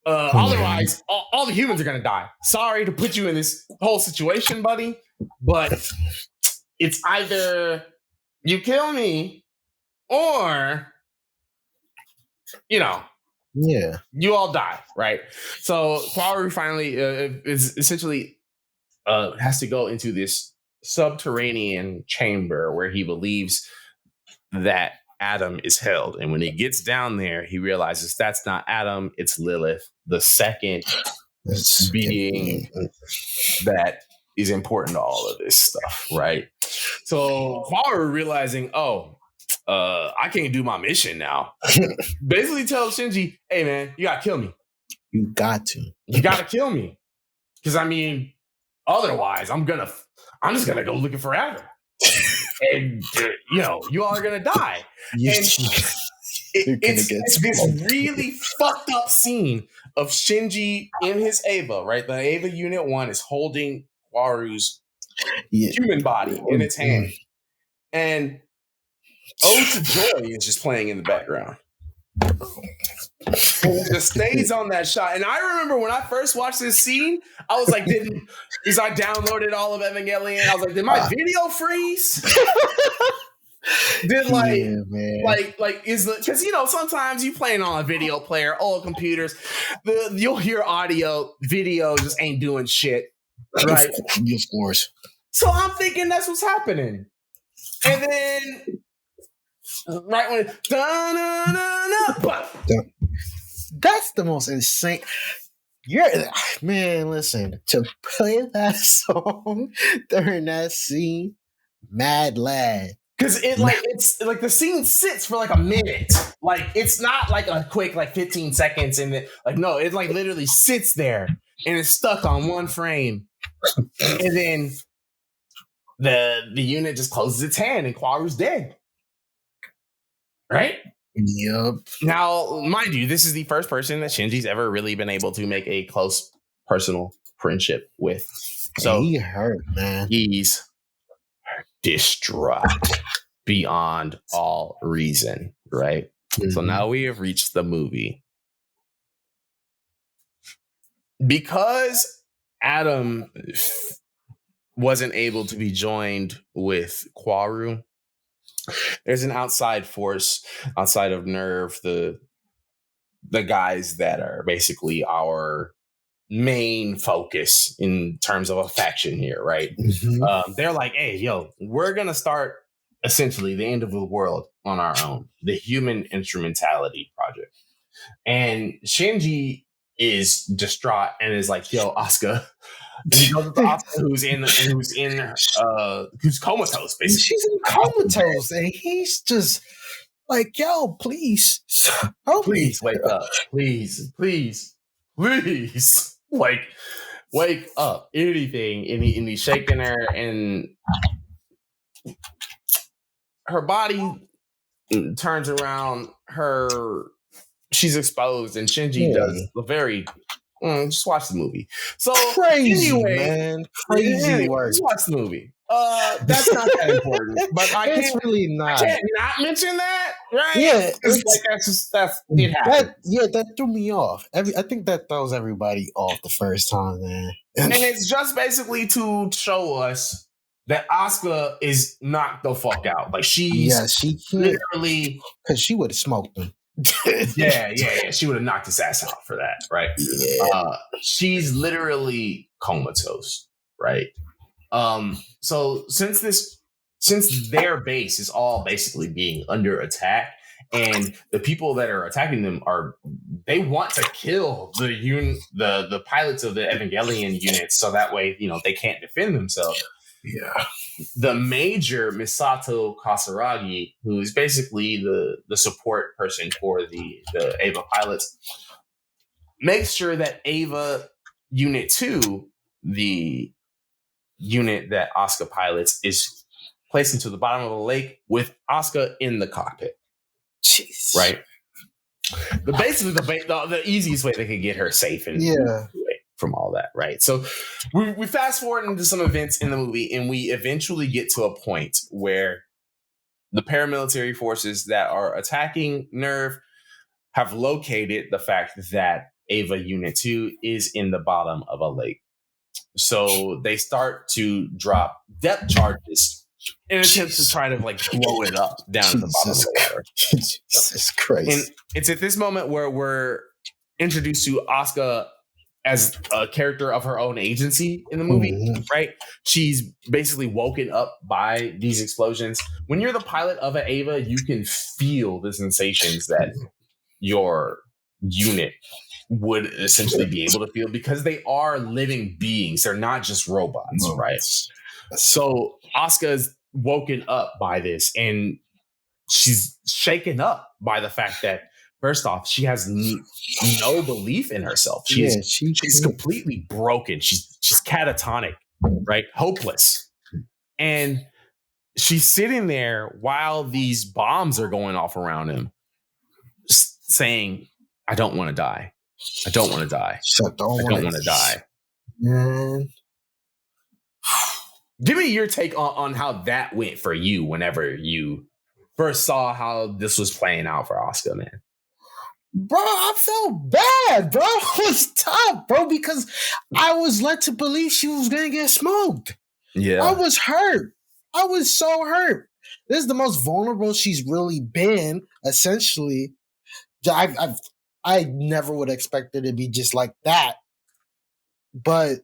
Otherwise, all the humans are going to die. Sorry to put you in this whole situation, buddy, but it's either you kill me or, you all die, right? So Kaoru finally is essentially has to go into this subterranean chamber where he believes that Adam is held. And when he gets down there, he realizes that's not Adam, it's Lilith, the second being that is important to all of this stuff, right? So Kaoru realizing, I can't do my mission now. Basically tells Shinji, hey man, you gotta kill me. You got to kill me. Because otherwise I'm just gonna go looking for Adam. And you all are gonna die. It's this really fucked up scene of Shinji in his EVA, right? The EVA Unit-01 is holding Kaoru's human body in its hand. And Ode to Joy is just playing in the background. It just stays on that shot. And I remember when I first watched this scene, I was like, I downloaded all of Evangelion. I was like, did my video freeze? Did man. because sometimes you playing on a video player, old computers, you'll hear audio, video just ain't doing shit, right? Of course. So I'm thinking that's what's happening, and then right when that's the most insane. Man, listen, to play that song during that scene, mad lad. Because it's like the scene sits for like a minute. Like it's not like a quick 15 seconds and then no, it literally sits there and it's stuck on one frame. And then the unit just closes its hand and Kwaru's dead. Right? Yep. Now, mind you, this is the first person that Shinji's ever really been able to make a close personal friendship with. So he hurt, man. He's distraught beyond all reason, right? Mm-hmm. So now we have reached the movie. Because Adam wasn't able to be joined with Kwaru, there's an outside force outside of Nerve, the guys that are basically our main focus in terms of a faction here, right? Mm-hmm. They're like, hey, yo, we're gonna start essentially the end of the world on our own, the Human Instrumentality Project. And Shinji is distraught and is like, yo, Asuka. He goes to Asuka, who's comatose, basically. She's in comatose, and he's just like, yo, please, please wake up, please. Wake up, anything. And he's shaking her, and her body turns around. She's exposed, and Shinji does the very. Just watch the movie. So crazy, anyway, man, crazy work. Just watch the movie. That's not that important, but really not. I can't not mention that, right? Yeah, it happened. That threw me off. I think that throws everybody off the first time, man. And it's just basically to show us that Asuka is knocked the fuck out. Like she literally, because she would have smoked him. yeah. She would have knocked his ass out for that, right? Yeah. She's literally comatose, right? So since their base is all basically being under attack, and the people that are attacking them they want to kill the pilots of the Evangelion units, so that way they can't defend themselves. Yeah. The major Misato Kasaragi, who is basically the support person for the EVA pilots, makes sure that EVA Unit-02, the unit that Asuka pilots, is placed into the bottom of the lake with Asuka in the cockpit. Jeez. Right? Basically, the easiest way they could get her safe and from all that, right? So we fast forward into some events in the movie, and we eventually get to a point where the paramilitary forces that are attacking Nerve have located the fact that EVA Unit-02 is in the bottom of a lake. So they start to drop depth charges in an attempt to try to blow it up down to the bottom of the water. Jesus Christ. And it's at this moment where we're introduced to Asuka as a character of her own agency in the movie, right? She's basically woken up by these explosions. When you're the pilot of an EVA, you can feel the sensations that your unit would essentially be able to feel, because they are living beings. They're not just robots, right? So Asuka's woken up by this, and she's shaken up by the fact that, first off, she has no belief in herself. She's completely broken. She's catatonic, right? Hopeless. And she's sitting there while these bombs are going off around him, saying, I don't want to die. I don't want to die. I don't want to die. Man. Give me your take on how that went for you whenever you first saw how this was playing out for Asuka, man. Bro, I felt bad, bro. It was tough, bro, because I was led to believe she was going to get smoked. Yeah. I was hurt. I was so hurt. This is the most vulnerable she's really been. Essentially, I never would expect it to be just like that, but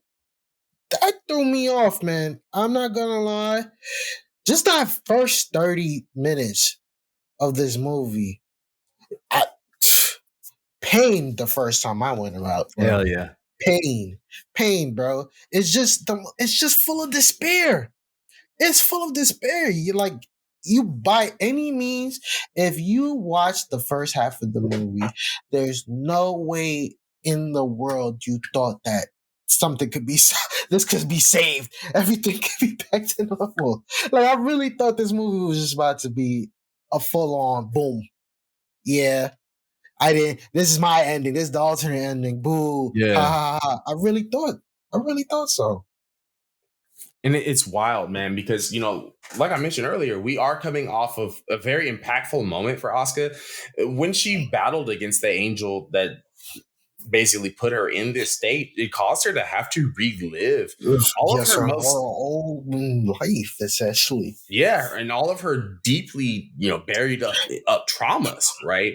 that threw me off, man. I'm not gonna lie. Just that first 30 minutes of this movie, I, pain the first time I went out, bro. Hell yeah. Pain, bro. It's just full of despair. It's full of despair. You by any means, if you watch the first half of the movie, there's no way in the world you thought that something could be this could be saved. Everything could be back to normal. Like, I really thought this movie was just about to be a full-on boom. Yeah. I didn't. This is my ending. This is the alternate ending. Boo. Yeah. Ha ha ha. I really thought so. And it's wild, man, because, like I mentioned earlier, we are coming off of a very impactful moment for Asuka when she battled against the angel that basically put her in this state. It caused her to have to relive all of her whole life, essentially. Yeah, and all of her deeply, buried up traumas, right?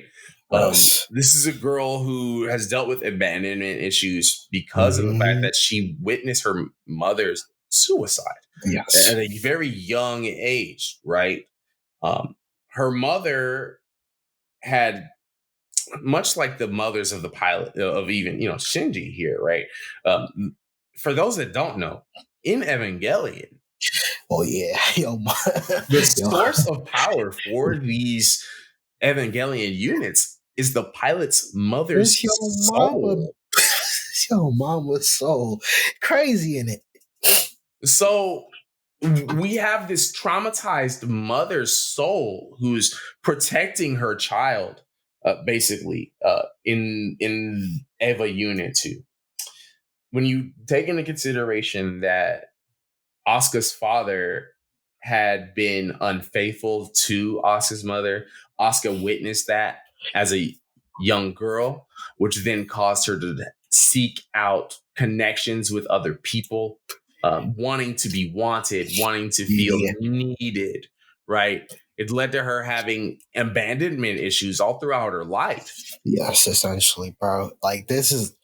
This is a girl who has dealt with abandonment issues because of the fact that she witnessed her mother's suicide at a very young age, right? Her mother had, much like the mothers of the pilot of even, Shinji here, right? For those that don't know, in Evangelion, oh yeah, the source of power for these Evangelion units is the pilot's mother's soul. Your mama's soul. Crazy in it. So we have this traumatized mother's soul who's protecting her child, basically, in EVA Unit-02. When you take into consideration that Asuka's father had been unfaithful to Asuka's mother, Asuka witnessed that as a young girl, which then caused her to seek out connections with other people, wanting to be wanted, wanting to feel needed, right? It led to her having abandonment issues all throughout her life. Yes, essentially, bro. Like, this is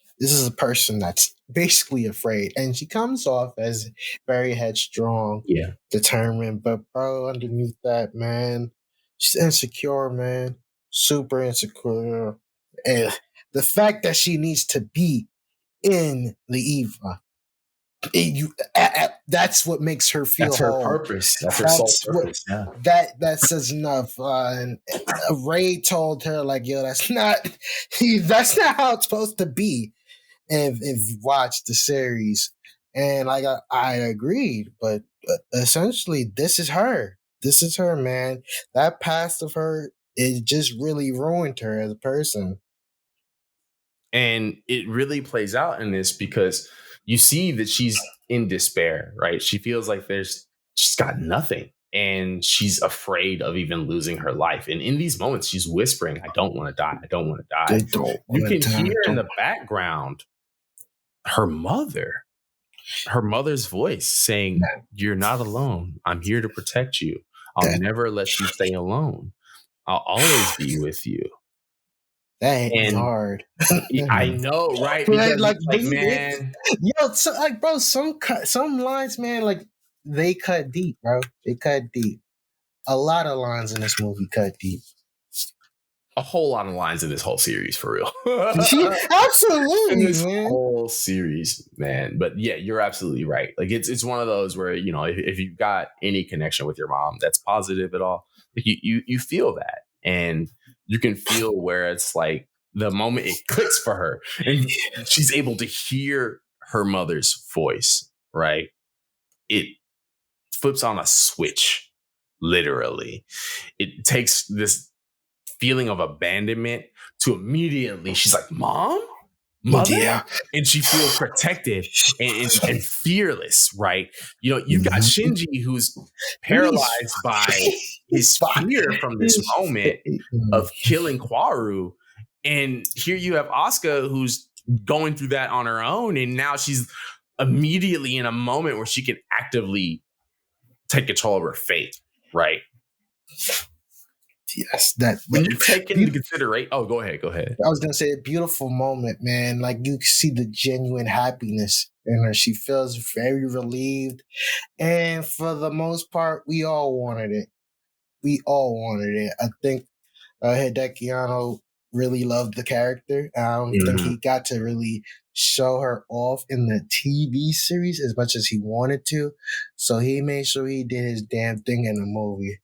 a person that's basically afraid, and she comes off as very headstrong, determined, but bro, underneath that, man, she's insecure, man, super insecure, and the fact that she needs to be in the EVA, that's what makes her feel. That's her purpose. That's her sole purpose. That says enough. And Ray told her, like, yo, that's not how it's supposed to be. If you watch the series, and like I agreed, but essentially this is her. This is her, man. That past of her, it just really ruined her as a person. And it really plays out in this because you see that she's in despair, right? She feels like she's got nothing, and she's afraid of even losing her life. And in these moments, she's whispering, "I don't want to die. I don't want to die." You can hear in the background her mother's voice saying, "You're not alone. I'm here to protect you. I'll never let you stay alone. I'll always be with you." That ain't hard. I know, right? Because like man, bro, some lines, man, like, they cut deep, bro. They cut deep. A lot of lines in this movie cut deep. A whole lot of lines in this whole series, for real. Absolutely, in this man. whole series, man. But yeah, you're absolutely right. Like, it's one of those where, if you've got any connection with your mom that's positive at all, like, you feel that, and you can feel where it's like the moment it clicks for her and she's able to hear her mother's voice, right? It flips on a switch, literally. It takes this feeling of abandonment to immediately, she's like, "Mom? Mother?" Yeah. And she feels protected and fearless, right? You've got Shinji, who's paralyzed by his fear from this moment of killing Kwaru. And here you have Asuka, who's going through that on her own. And now she's immediately in a moment where she can actively take control of her fate, right? Yes, that when you take into consideration. Oh, go ahead. I was gonna say a beautiful moment, man. Like you see the genuine happiness in her. She feels very relieved, and for the most part, we all wanted it. I think Hideki really loved the character. I don't think he got to really show her off in the TV series as much as he wanted to. So he made sure he did his damn thing in the movie.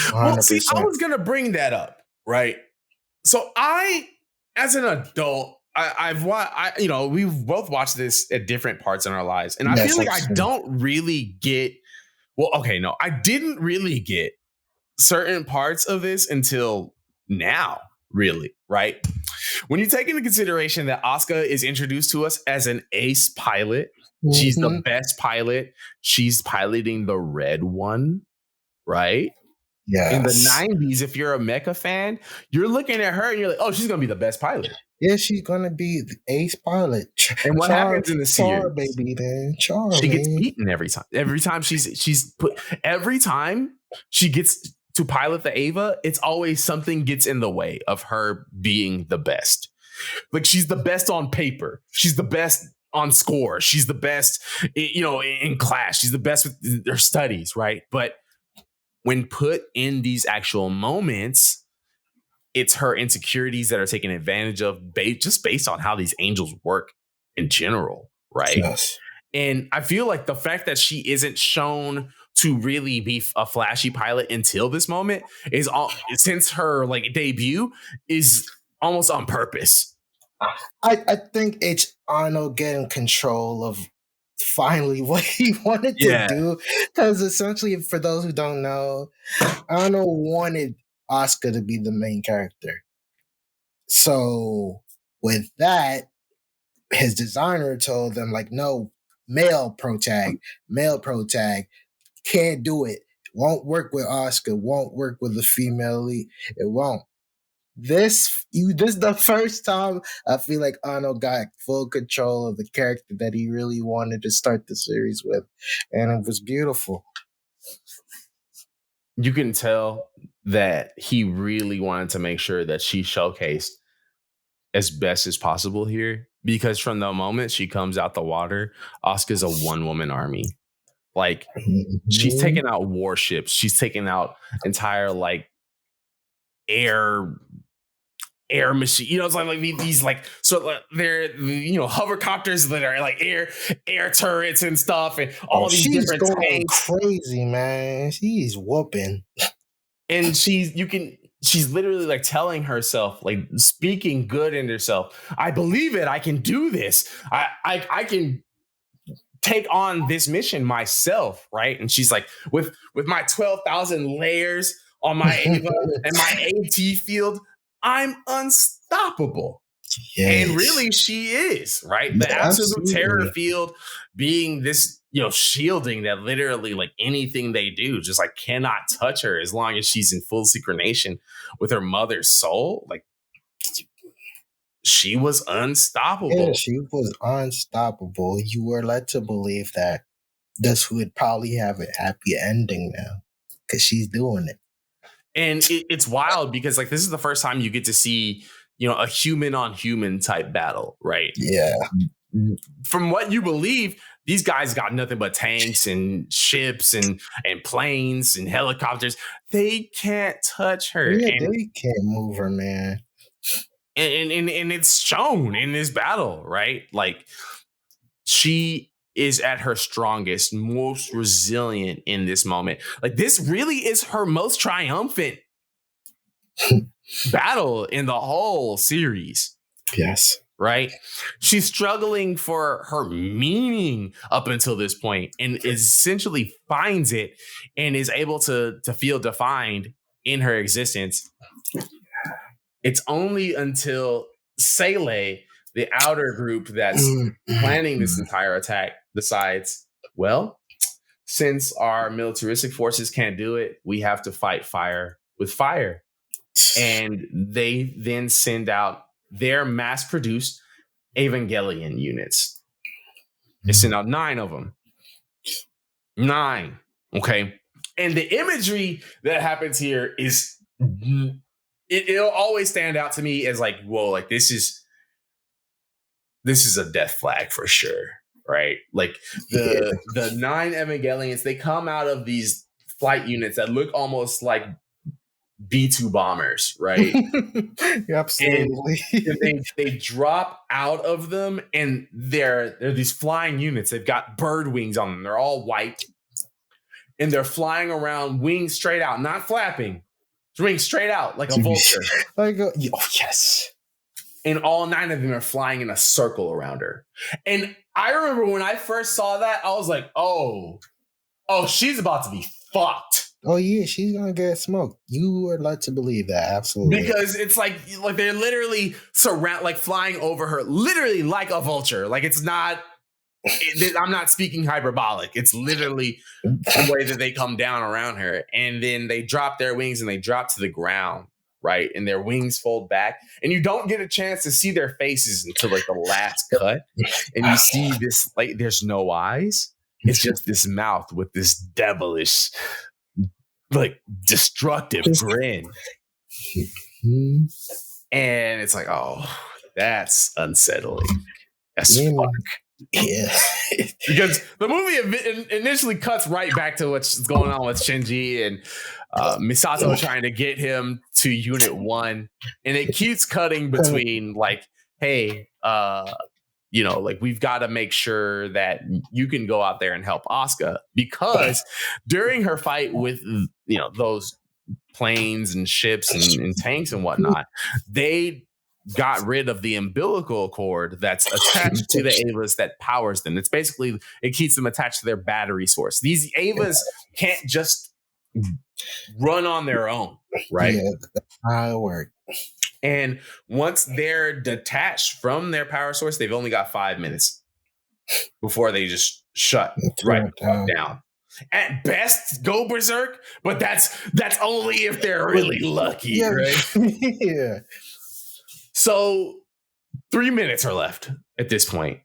100%. Well, see, I was going to bring that up, right? So as an adult, we've both watched this at different parts in our lives. And I feel like I don't really get, I didn't really get certain parts of this until now, really, right? When you take into consideration that Asuka is introduced to us as an ace pilot, she's the best pilot. She's piloting the red one, right? Yeah. In the 90s, if you're a mecha fan, you're looking at her and you're like, oh, she's going to be the best pilot. Yeah, she's going to be the ace pilot. And what happens in the series? Baby, man. She gets beaten every time. Every time she gets to pilot the EVA, it's always something gets in the way of her being the best. Like she's the best on paper. She's the best on score. She's the best, in class. She's the best with her studies, right? But when put in these actual moments, it's her insecurities that are taken advantage of just based on how these angels work in general, right? Yes. And I feel like the fact that she isn't shown to really be a flashy pilot until this moment is since her debut is almost on purpose. I think it's Arno getting control of finally what he wanted to do, because essentially, for those who don't know, Arno wanted Asuka to be the main character. So with that, his designer told them no, male pro tag, can't do it, won't work with Asuka, won't work with the female lead, it won't. This is the first time I feel like Arno got full control of the character that he really wanted to start the series with, and it was beautiful. You can tell that he really wanted to make sure that she showcased as best as possible here, because from the moment she comes out the water, Asuka's a one-woman army. She's taking out warships. She's taking out entire air machine, it's these they're hovercopters that are air turrets and stuff, and all these different tanks. Crazy, man. She's whooping, and she's literally telling herself, speaking good in herself. I believe it. I can do this. I can take on this mission myself, right? And she's with my 12,000 layers on my Ava and my AT field, I'm unstoppable. Yes. And really, she is, right? The absolute terror field being this, shielding that literally anything they do just cannot touch her as long as she's in full synchronization with her mother's soul. She was unstoppable. Yeah, she was unstoppable. You were led to believe that this would probably have a happy ending now because she's doing it. And it's wild because this is the first time you get to see, a human on human type battle, right? Yeah. From what you believe, these guys got nothing but tanks and ships and planes and helicopters. They can't touch her. Yeah, they can't move her, man. And it's shown in this battle, right? She is at her strongest, most resilient in this moment. This really is her most triumphant battle in the whole series. Yes. Right? She's struggling for her meaning up until this point and essentially finds it and is able to feel defined in her existence. It's only until SEELE, the outer group that's planning this entire attack, decides, well, since our militaristic forces can't do it, we have to fight fire with fire. And they then send out their mass-produced Evangelion units. They send out 9 of them. 9. Okay. And the imagery that happens here is it'll always stand out to me as like, whoa, like this is a death flag for sure, right? Like the 9 Evangelions, they come out of these flight units that look almost like B-2 bombers, right? Absolutely. And they drop out of them, and they're these flying units. They've got bird wings on them. They're all white, and they're flying around, wings straight out, not flapping, wings straight out like a vulture. Yes. And all 9 of them are flying in a circle around her. And I remember when I first saw that, I was like, oh, she's about to be fucked. Oh yeah, she's gonna get smoked. You are led to believe that, absolutely. Because it's like they're literally flying over her, literally like a vulture. Like it's not. I'm not speaking hyperbolic. It's literally the way that they come down around her, and then they drop their wings and they drop to the ground, right? And their wings fold back, and you don't get a chance to see their faces until like the last cut, and you see this like there's no eyes. It's just this mouth with this devilish, like destructive grin. And it's like, oh, that's unsettling as fuck. Yeah. Because the movie initially cuts right back to what's going on with Shinji and Misato trying to get him to Unit 1. And it keeps cutting between like, hey, like we've got to make sure that you can go out there and help Asuka, because during her fight with those planes and ships and tanks and whatnot, they got rid of the umbilical cord that's attached to the Evas that powers them. It's basically, it keeps them attached to their battery source. These Evas can't just run on their own, right? Yeah, that's how it works. And once they're detached from their power source, they've only got 5 minutes before they just shut right down. At best, go berserk, but that's only if they're really lucky, right? Yeah. So 3 minutes are left at this point.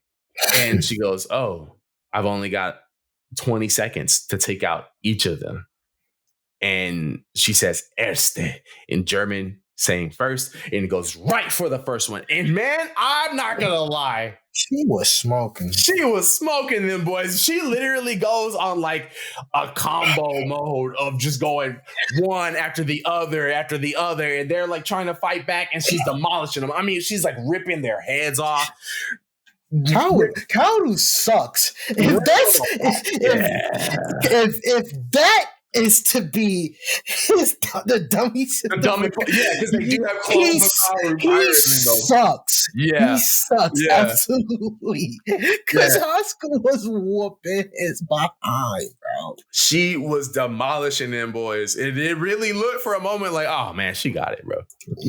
And she goes, oh, I've only got 20 seconds to take out each of them. And she says, erste, in German, saying first, and it goes right for the first one. And man, I'm not going to lie. She was smoking. She was smoking them boys. She literally goes on like a combo mode of just going one after the other, and they're like trying to fight back, and she's demolishing them. I mean, she's like ripping their heads off. Kaoru sucks. If that is to be the dummy. Yeah, because they do have clothes. He sucks. Yeah. He sucks, absolutely. Because Asuka was whooping his behind, bro. She was demolishing them boys. It really looked for a moment like, oh man, she got it, bro.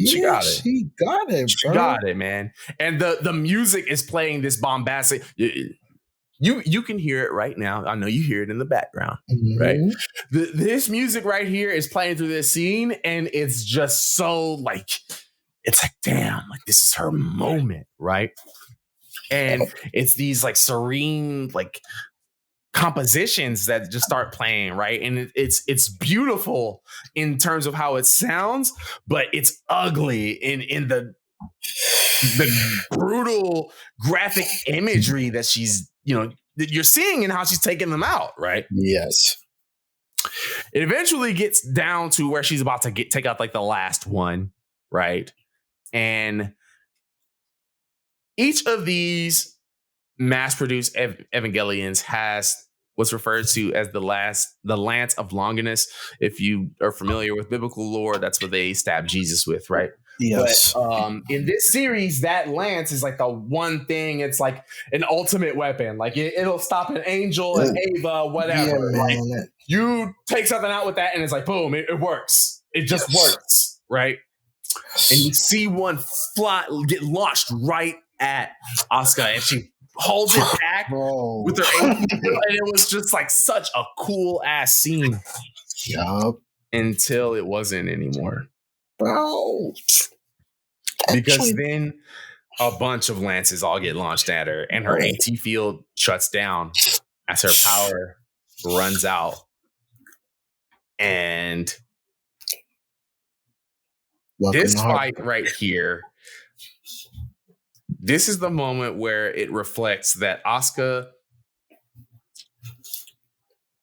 She got it. She got it, bro. She got it, man. And the music is playing this bombastic. You can hear it right now. I know you hear it in the background, right? This music right here is playing through this scene, and it's just so like, it's like, damn, like this is her moment, right? And it's these like serene like compositions that just start playing, right? And it's beautiful in terms of how it sounds, but it's ugly in the brutal graphic imagery that she's, that you're seeing and how she's taking them out, right? Yes. It eventually gets down to where she's about to take out like the last one, right? And each of these mass-produced Evangelions has what's referred to as the Lance of Longinus. If you are familiar with biblical lore, that's what they stabbed Jesus with, right? Yes. But in this series, that lance is like the one thing. It's like an ultimate weapon. Like it'll stop an angel, an Eva, whatever. Yeah, like you take something out with that, and it's like boom, it works. It just works, right? And you see one get launched right at Asuka, and she holds it back with her aim, and it was just like such a cool ass scene. Yup. Until it wasn't anymore. Bro. Because then a bunch of lances all get launched at her, and her AT field shuts down as her power runs out. And Welcome this to fight right here, this is the moment where it reflects that Asuka,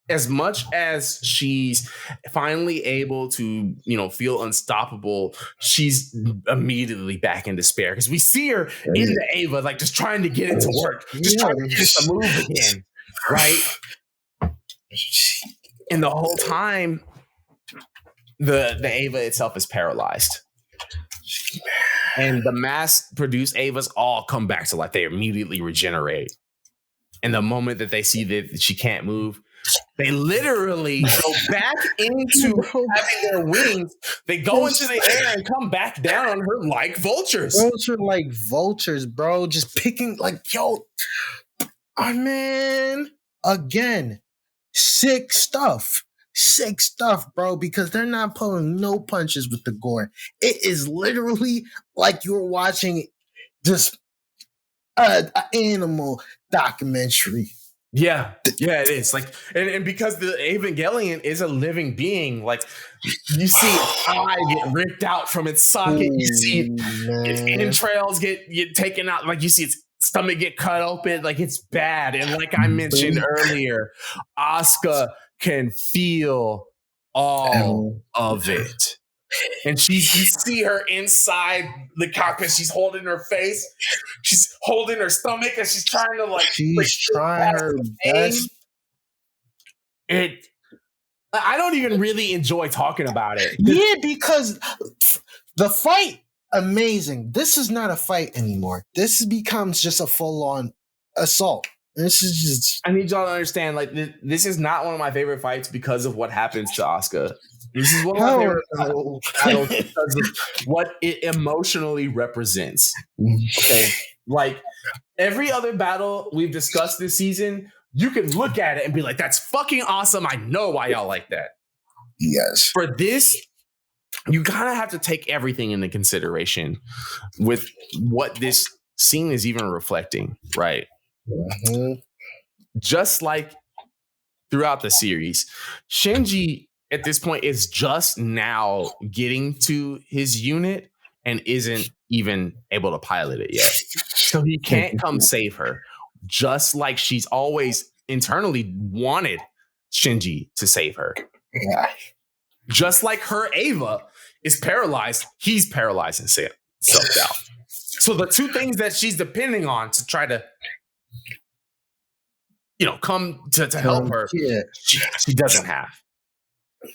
as much as she's finally able to, feel unstoppable, she's immediately back in despair because we see her in the EVA, like just trying to get it to work, just trying to get it to move again, right? And the whole time, the EVA itself is paralyzed. And the mass-produced EVAs all come back to life. They immediately regenerate. And the moment that they see that she can't move, they literally go back into having their wings. They go into the air and come back down on her like vultures. Like vultures, bro. Just picking, man. Again, sick stuff, bro. Because they're not pulling no punches with the gore. It is literally like you're watching just an animal documentary. Yeah, it is. Like, and because the Evangelion is a living being, like you see its eye get ripped out from its socket, you see its entrails get taken out, like you see its stomach get cut open, like it's bad. And like I mentioned earlier, Asuka can feel all of it. And you see her inside the cockpit. She's holding her face. She's holding her stomach, and she's trying to She's trying her best. I don't even really enjoy talking about it. Yeah, because the fight, amazing. This is not a fight anymore. This becomes just a full-on assault. This is just. I need y'all to understand. Like this is not one of my favorite fights because of what happens to Asuka. This is one of my favorite battles because of what it emotionally represents. Okay, like every other battle we've discussed this season, you can look at it and be like, "That's fucking awesome." I know why y'all like that. Yes. For this, you kind of have to take everything into consideration with what this scene is even reflecting, right? Mm-hmm. Just like throughout the series, Shinji at this point is just now getting to his unit and isn't even able to pilot it yet. So he can't come save her, just like she's always internally wanted Shinji to save her. Yeah. Just like her Eva is paralyzed, he's paralyzed and self-doubt. So the two things that she's depending on to try to come to help her, she doesn't have.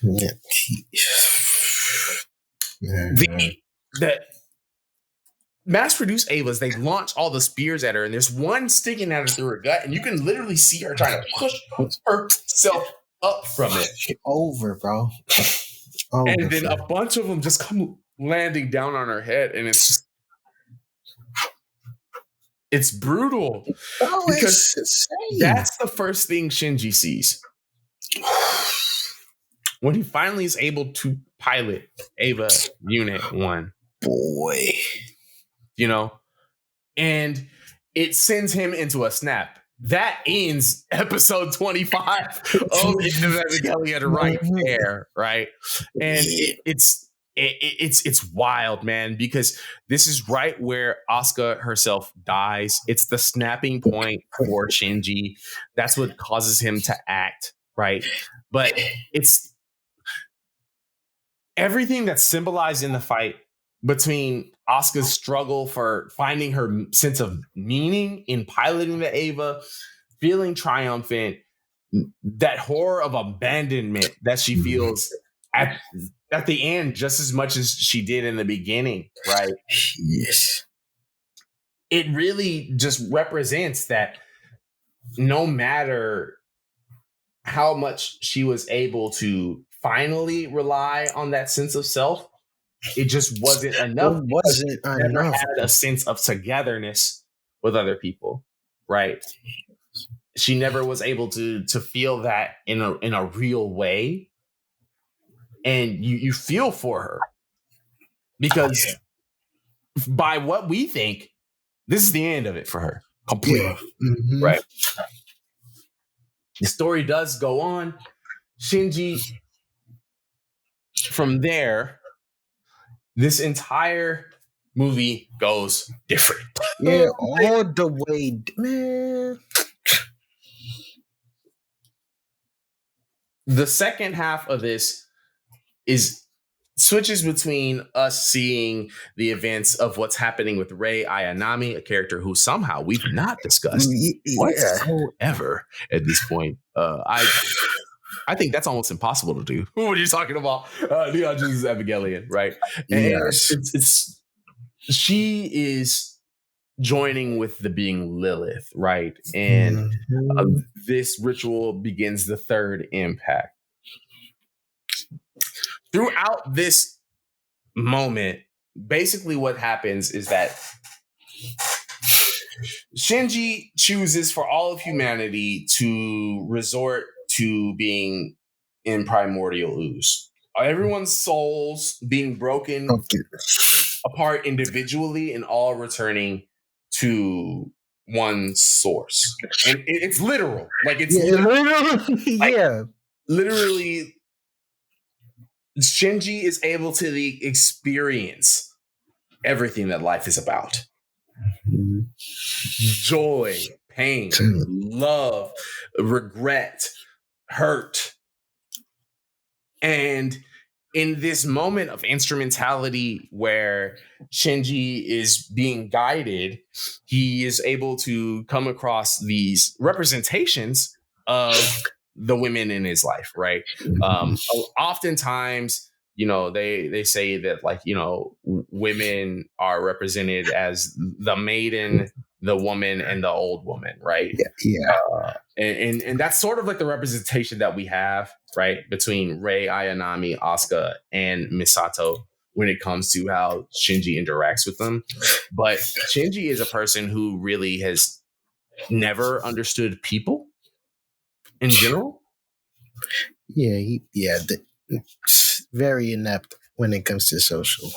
The mass-produced Evas, they launch all the spears at her, and there's one sticking at her through her gut, and you can literally see her trying to push herself up from it. Over, bro. And then a bunch of them just come landing down on her head, and it's brutal. Because that's the first thing Shinji sees. When he finally is able to pilot EVA Unit-01. Boy. And it sends him into a snap. That ends episode 25 of End of Evangelion right there, right? And it's wild, man, because this is right where Asuka herself dies. It's the snapping point for Shinji. That's what causes him to act, right? But it's everything that's symbolized in the fight between Asuka's struggle for finding her sense of meaning in piloting the EVA, feeling triumphant, that horror of abandonment that she feels at the end just as much as she did in the beginning, right? Yes. It really just represents that no matter how much she was able to finally rely on that sense of self, it just wasn't enough. It wasn't enough. Never had a sense of togetherness with other people, right? She never was able to feel that in a real way, and you feel for her because by what we think, this is the end of it for her completely, right? The story does go on. Shinji from there, this entire movie goes different. Yeah, all the way, man. The second half of this switches between us seeing the events of what's happening with Rei Ayanami, a character who somehow we've not discussed whatsoever at this point. I think that's almost impossible to do. What are you talking about? Neon Genesis Evangelion, right? And Yes. she is joining with the being Lilith, right? And this ritual begins the third impact. Throughout this moment, basically what happens is that Shinji chooses for all of humanity to resort to being in primordial ooze. Everyone's souls being broken apart individually and all returning to one source. And it's literal. Like it's literally Shinji is able to experience everything that life is about. Joy, pain, love, regret, hurt. And in this moment of instrumentality where Shinji is being guided, he is able to come across these representations of the women in his life, right? Oftentimes, they say that, like, women are represented as the maiden, the woman, and the old woman, right? Yeah. And that's sort of like the representation that we have, right, between Rei Ayanami, Asuka, and Misato when it comes to how Shinji interacts with them. But Shinji is a person who really has never understood people in general. Very inept when it comes to social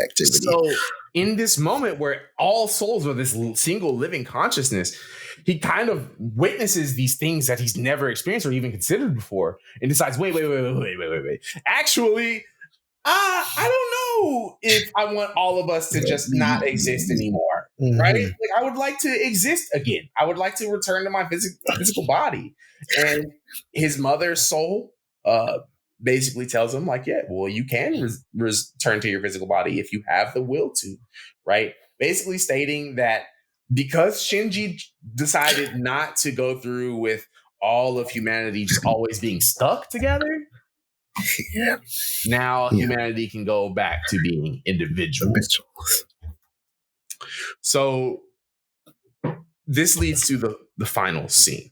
activity. So in this moment where all souls are this single living consciousness, he kind of witnesses these things that he's never experienced or even considered before and decides, wait. Actually, I don't know if I want all of us to just not exist anymore, right? Like, I would like to exist again. I would like to return to my physical body. And his mother's soul basically tells him, like, yeah, well, you can return to your physical body if you have the will to, right? Basically stating that because Shinji decided not to go through with all of humanity just always being stuck together, now humanity can go back to being individuals. So this leads to the final scene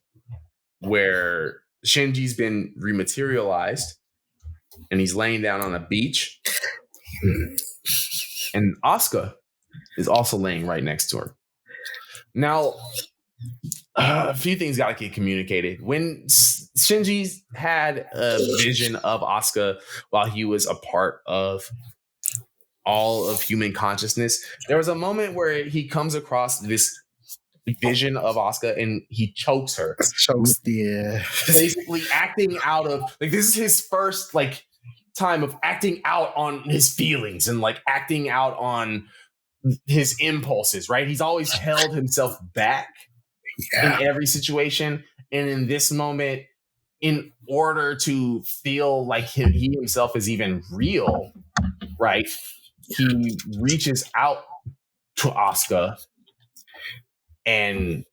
where Shinji's been rematerialized and he's laying down on a beach, and Asuka is also laying right next to her. Now, a few things got to get communicated. When Shinji had a vision of Asuka while he was a part of all of human consciousness, there was a moment where he comes across this vision of Asuka and he chokes her. Basically acting out of, like, this is his first, like, time of acting out on his feelings and, like, acting out on his impulses, right? He's always held himself back in every situation. And in this moment, in order to feel like he himself is even real, right, he reaches out to Asuka and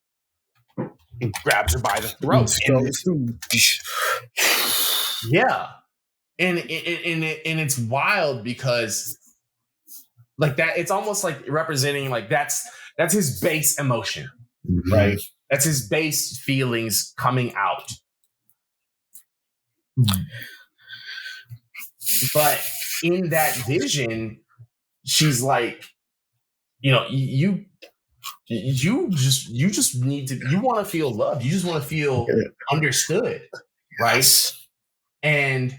grabs her by the throat. And it's wild because, like, that, it's almost like representing, like, that's his base emotion, right? That's his base feelings coming out. But in that vision, she's like, you just need to, you want to feel loved. You just want to feel understood, right? And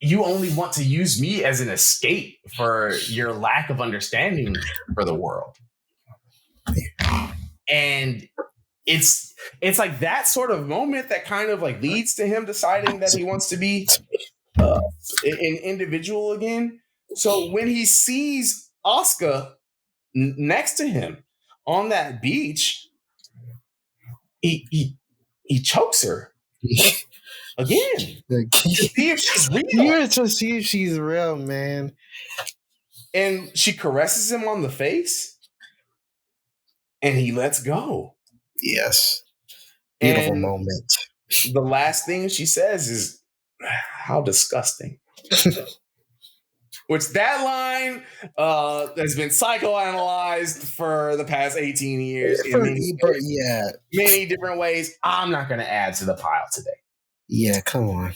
you only want to use me as an escape for your lack of understanding for the world. And it's like that sort of moment that kind of, like, leads to him deciding that he wants to be an individual again. So when he sees Asuka next to him on that beach, he chokes her again to see if she's real. Yeah, to see if she's real, man. And she caresses him on the face, and he lets go. Yes, beautiful moment. The last thing she says is, "How disgusting." Which that line has been psychoanalyzed for the past 18 years in many different ways. I'm not going to add to the pile today. Yeah, come on.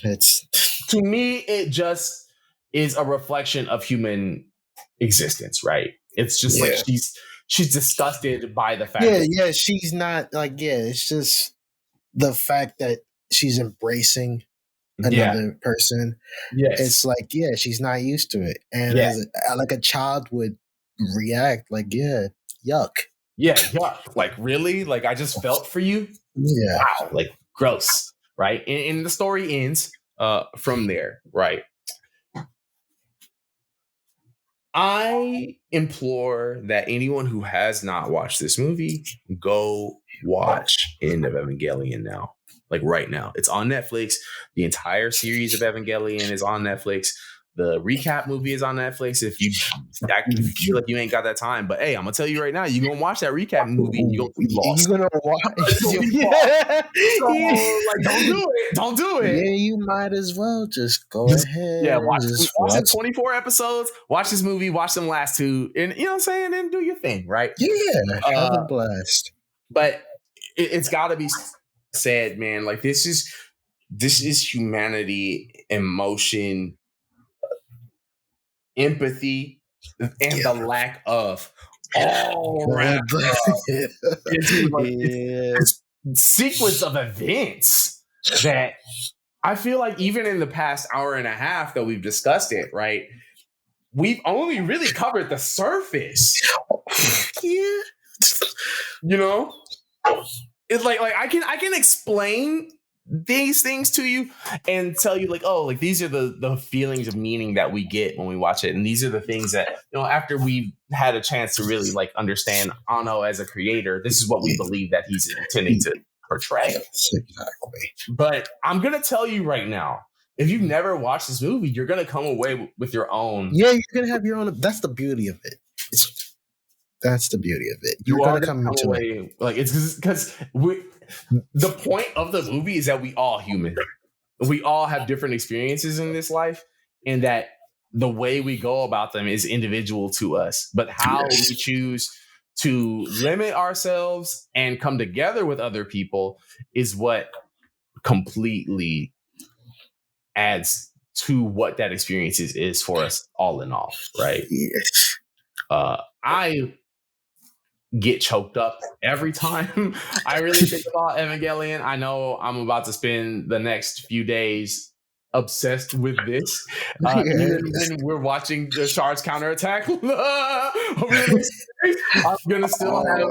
To me, it just is a reflection of human existence, right? It's just like she's disgusted by the fact. Yeah, she's not like, it's just the fact that she's embracing another person. Yes. It's like, she's not used to it. And as like a child would react like, yuck. Yeah, yuck. Like, really? Like, I just felt for you? Yeah. Wow, like, gross, right? And the story ends from there, right? I implore that anyone who has not watched this movie, go watch End of Evangelion now. Like right now. It's on Netflix. The entire series of Evangelion is on Netflix. The recap movie is on Netflix. If you feel like you ain't got that time, but hey, I'm gonna tell you right now, you're gonna watch that recap movie and you're gonna be lost. You're gonna watch. Like, don't do it. Yeah, you might as well just go ahead. Yeah, watch the 24 episodes. Watch this movie. Watch them last two, and you know what I'm saying. Then do your thing, right? Yeah, have a blast. But it's got to be said, man. Like this is humanity, emotion, empathy, and the lack of all wrapped up into this sequence of events that I feel like even in the past hour and a half that we've discussed it, right? We've only really covered the surface. Yeah. You know? It's like I can explain these things to you and tell you like, oh, like these are the feelings of meaning that we get when we watch it. And these are the things that, you know, after we've had a chance to really like understand Ano as a creator, this is what we believe that he's intending to portray. Exactly. But I'm going to tell you right now, if you've never watched this movie, you're going to come away with your own. Yeah, you're going to have your own. That's the beauty of it. That's the beauty of it. You're going to come away. It. Like, it's because the point of the movie is that we all human. We all have different experiences in this life, and that the way we go about them is individual to us. But how we choose to limit ourselves and come together with other people is what completely adds to what that experience is for us all in all, right? Yes. I get choked up every time I really think about Evangelion. I know I'm about to spend the next few days obsessed with this. Even when we're watching the Char's counterattack, I'm gonna still have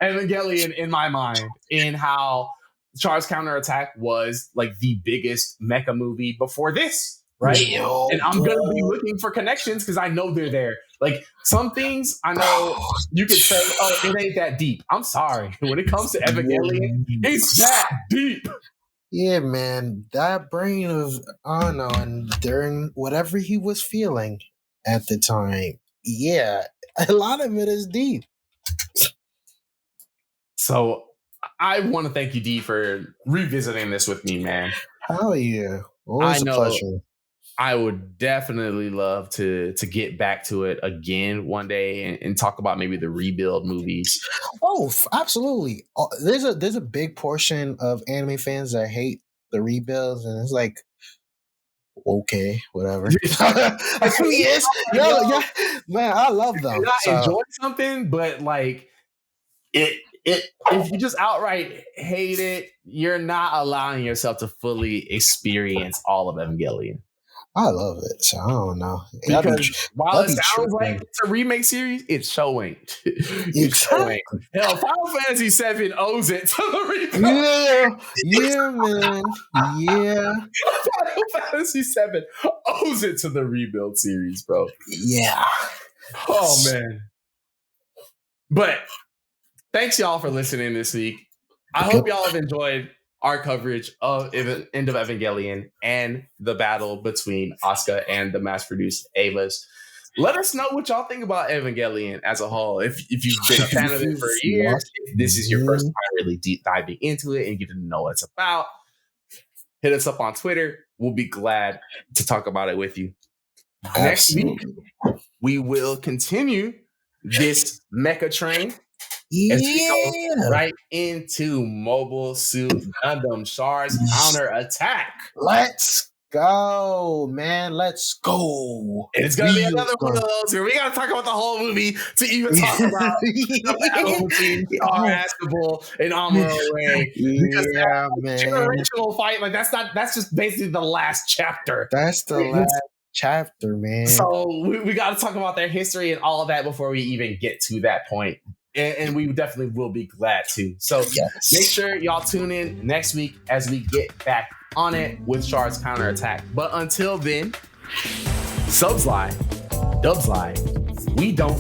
Evangelion in my mind, in how Char's counterattack was like the biggest mecha movie before this, right? And I'm gonna be looking for connections because I know they're there. Like some things I know you could say, oh, it ain't that deep. I'm sorry. When it comes to Evangelion, it's that deep. Yeah, man. That brain of Ano, and during whatever he was feeling at the time, yeah, a lot of it is deep. So I want to thank you, Dee, for revisiting this with me, man. Hell yeah. Always a pleasure. I would definitely love to get back to it again one day and talk about maybe the rebuild movies. Oh, absolutely. There's a big portion of anime fans that hate the rebuilds, and it's like, okay, whatever. Yes, yeah, man, I love them. I enjoy something, but like it if you just outright hate it, you're not allowing yourself to fully experience all of Evangelion. I love it, so I don't know. Because while it sounds like it's a remake series, it's showing. It's showing. Hell, Final Fantasy VII owes it to the remake. Yeah, man. Yeah. Fantasy VII owes it to the Rebuild series, bro. Yeah. Oh, man. But thanks, y'all, for listening this week. I hope y'all have enjoyed our coverage of End of Evangelion and the battle between Asuka and the mass-produced Evas. Let us know what y'all think about Evangelion as a whole. If you've been a fan of it for years, if this is your first time really deep diving into it and getting to know what it's about, hit us up on Twitter. We'll be glad to talk about it with you. Next week, we will continue this mecha train as we go right into Mobile Suit Gundam Char's Counterattack. Let's go, man. Let's go. And it's going to be another one of those where we got to talk about the whole movie to even talk about the battle between Char Askable and Amuro Ray. Because that generational fight, like that's just basically the last chapter. That's the last chapter, man. So we got to talk about their history and all of that before we even get to that point. And we definitely will be glad to. So make sure y'all tune in next week as we get back on it with Char's Counterattack. But until then, subs lie, dubs lie. We don't,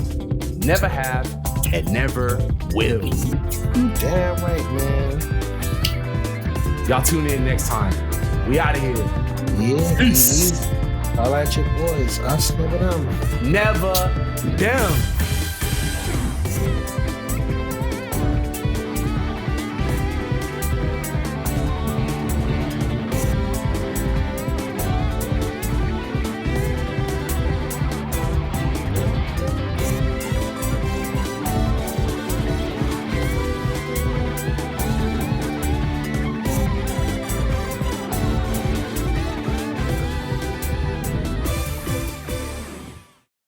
never have, and never will. Damn right, man. Y'all tune in next time. We out of here. Yeah. Peace. All right, your boys. Us never them. Never them.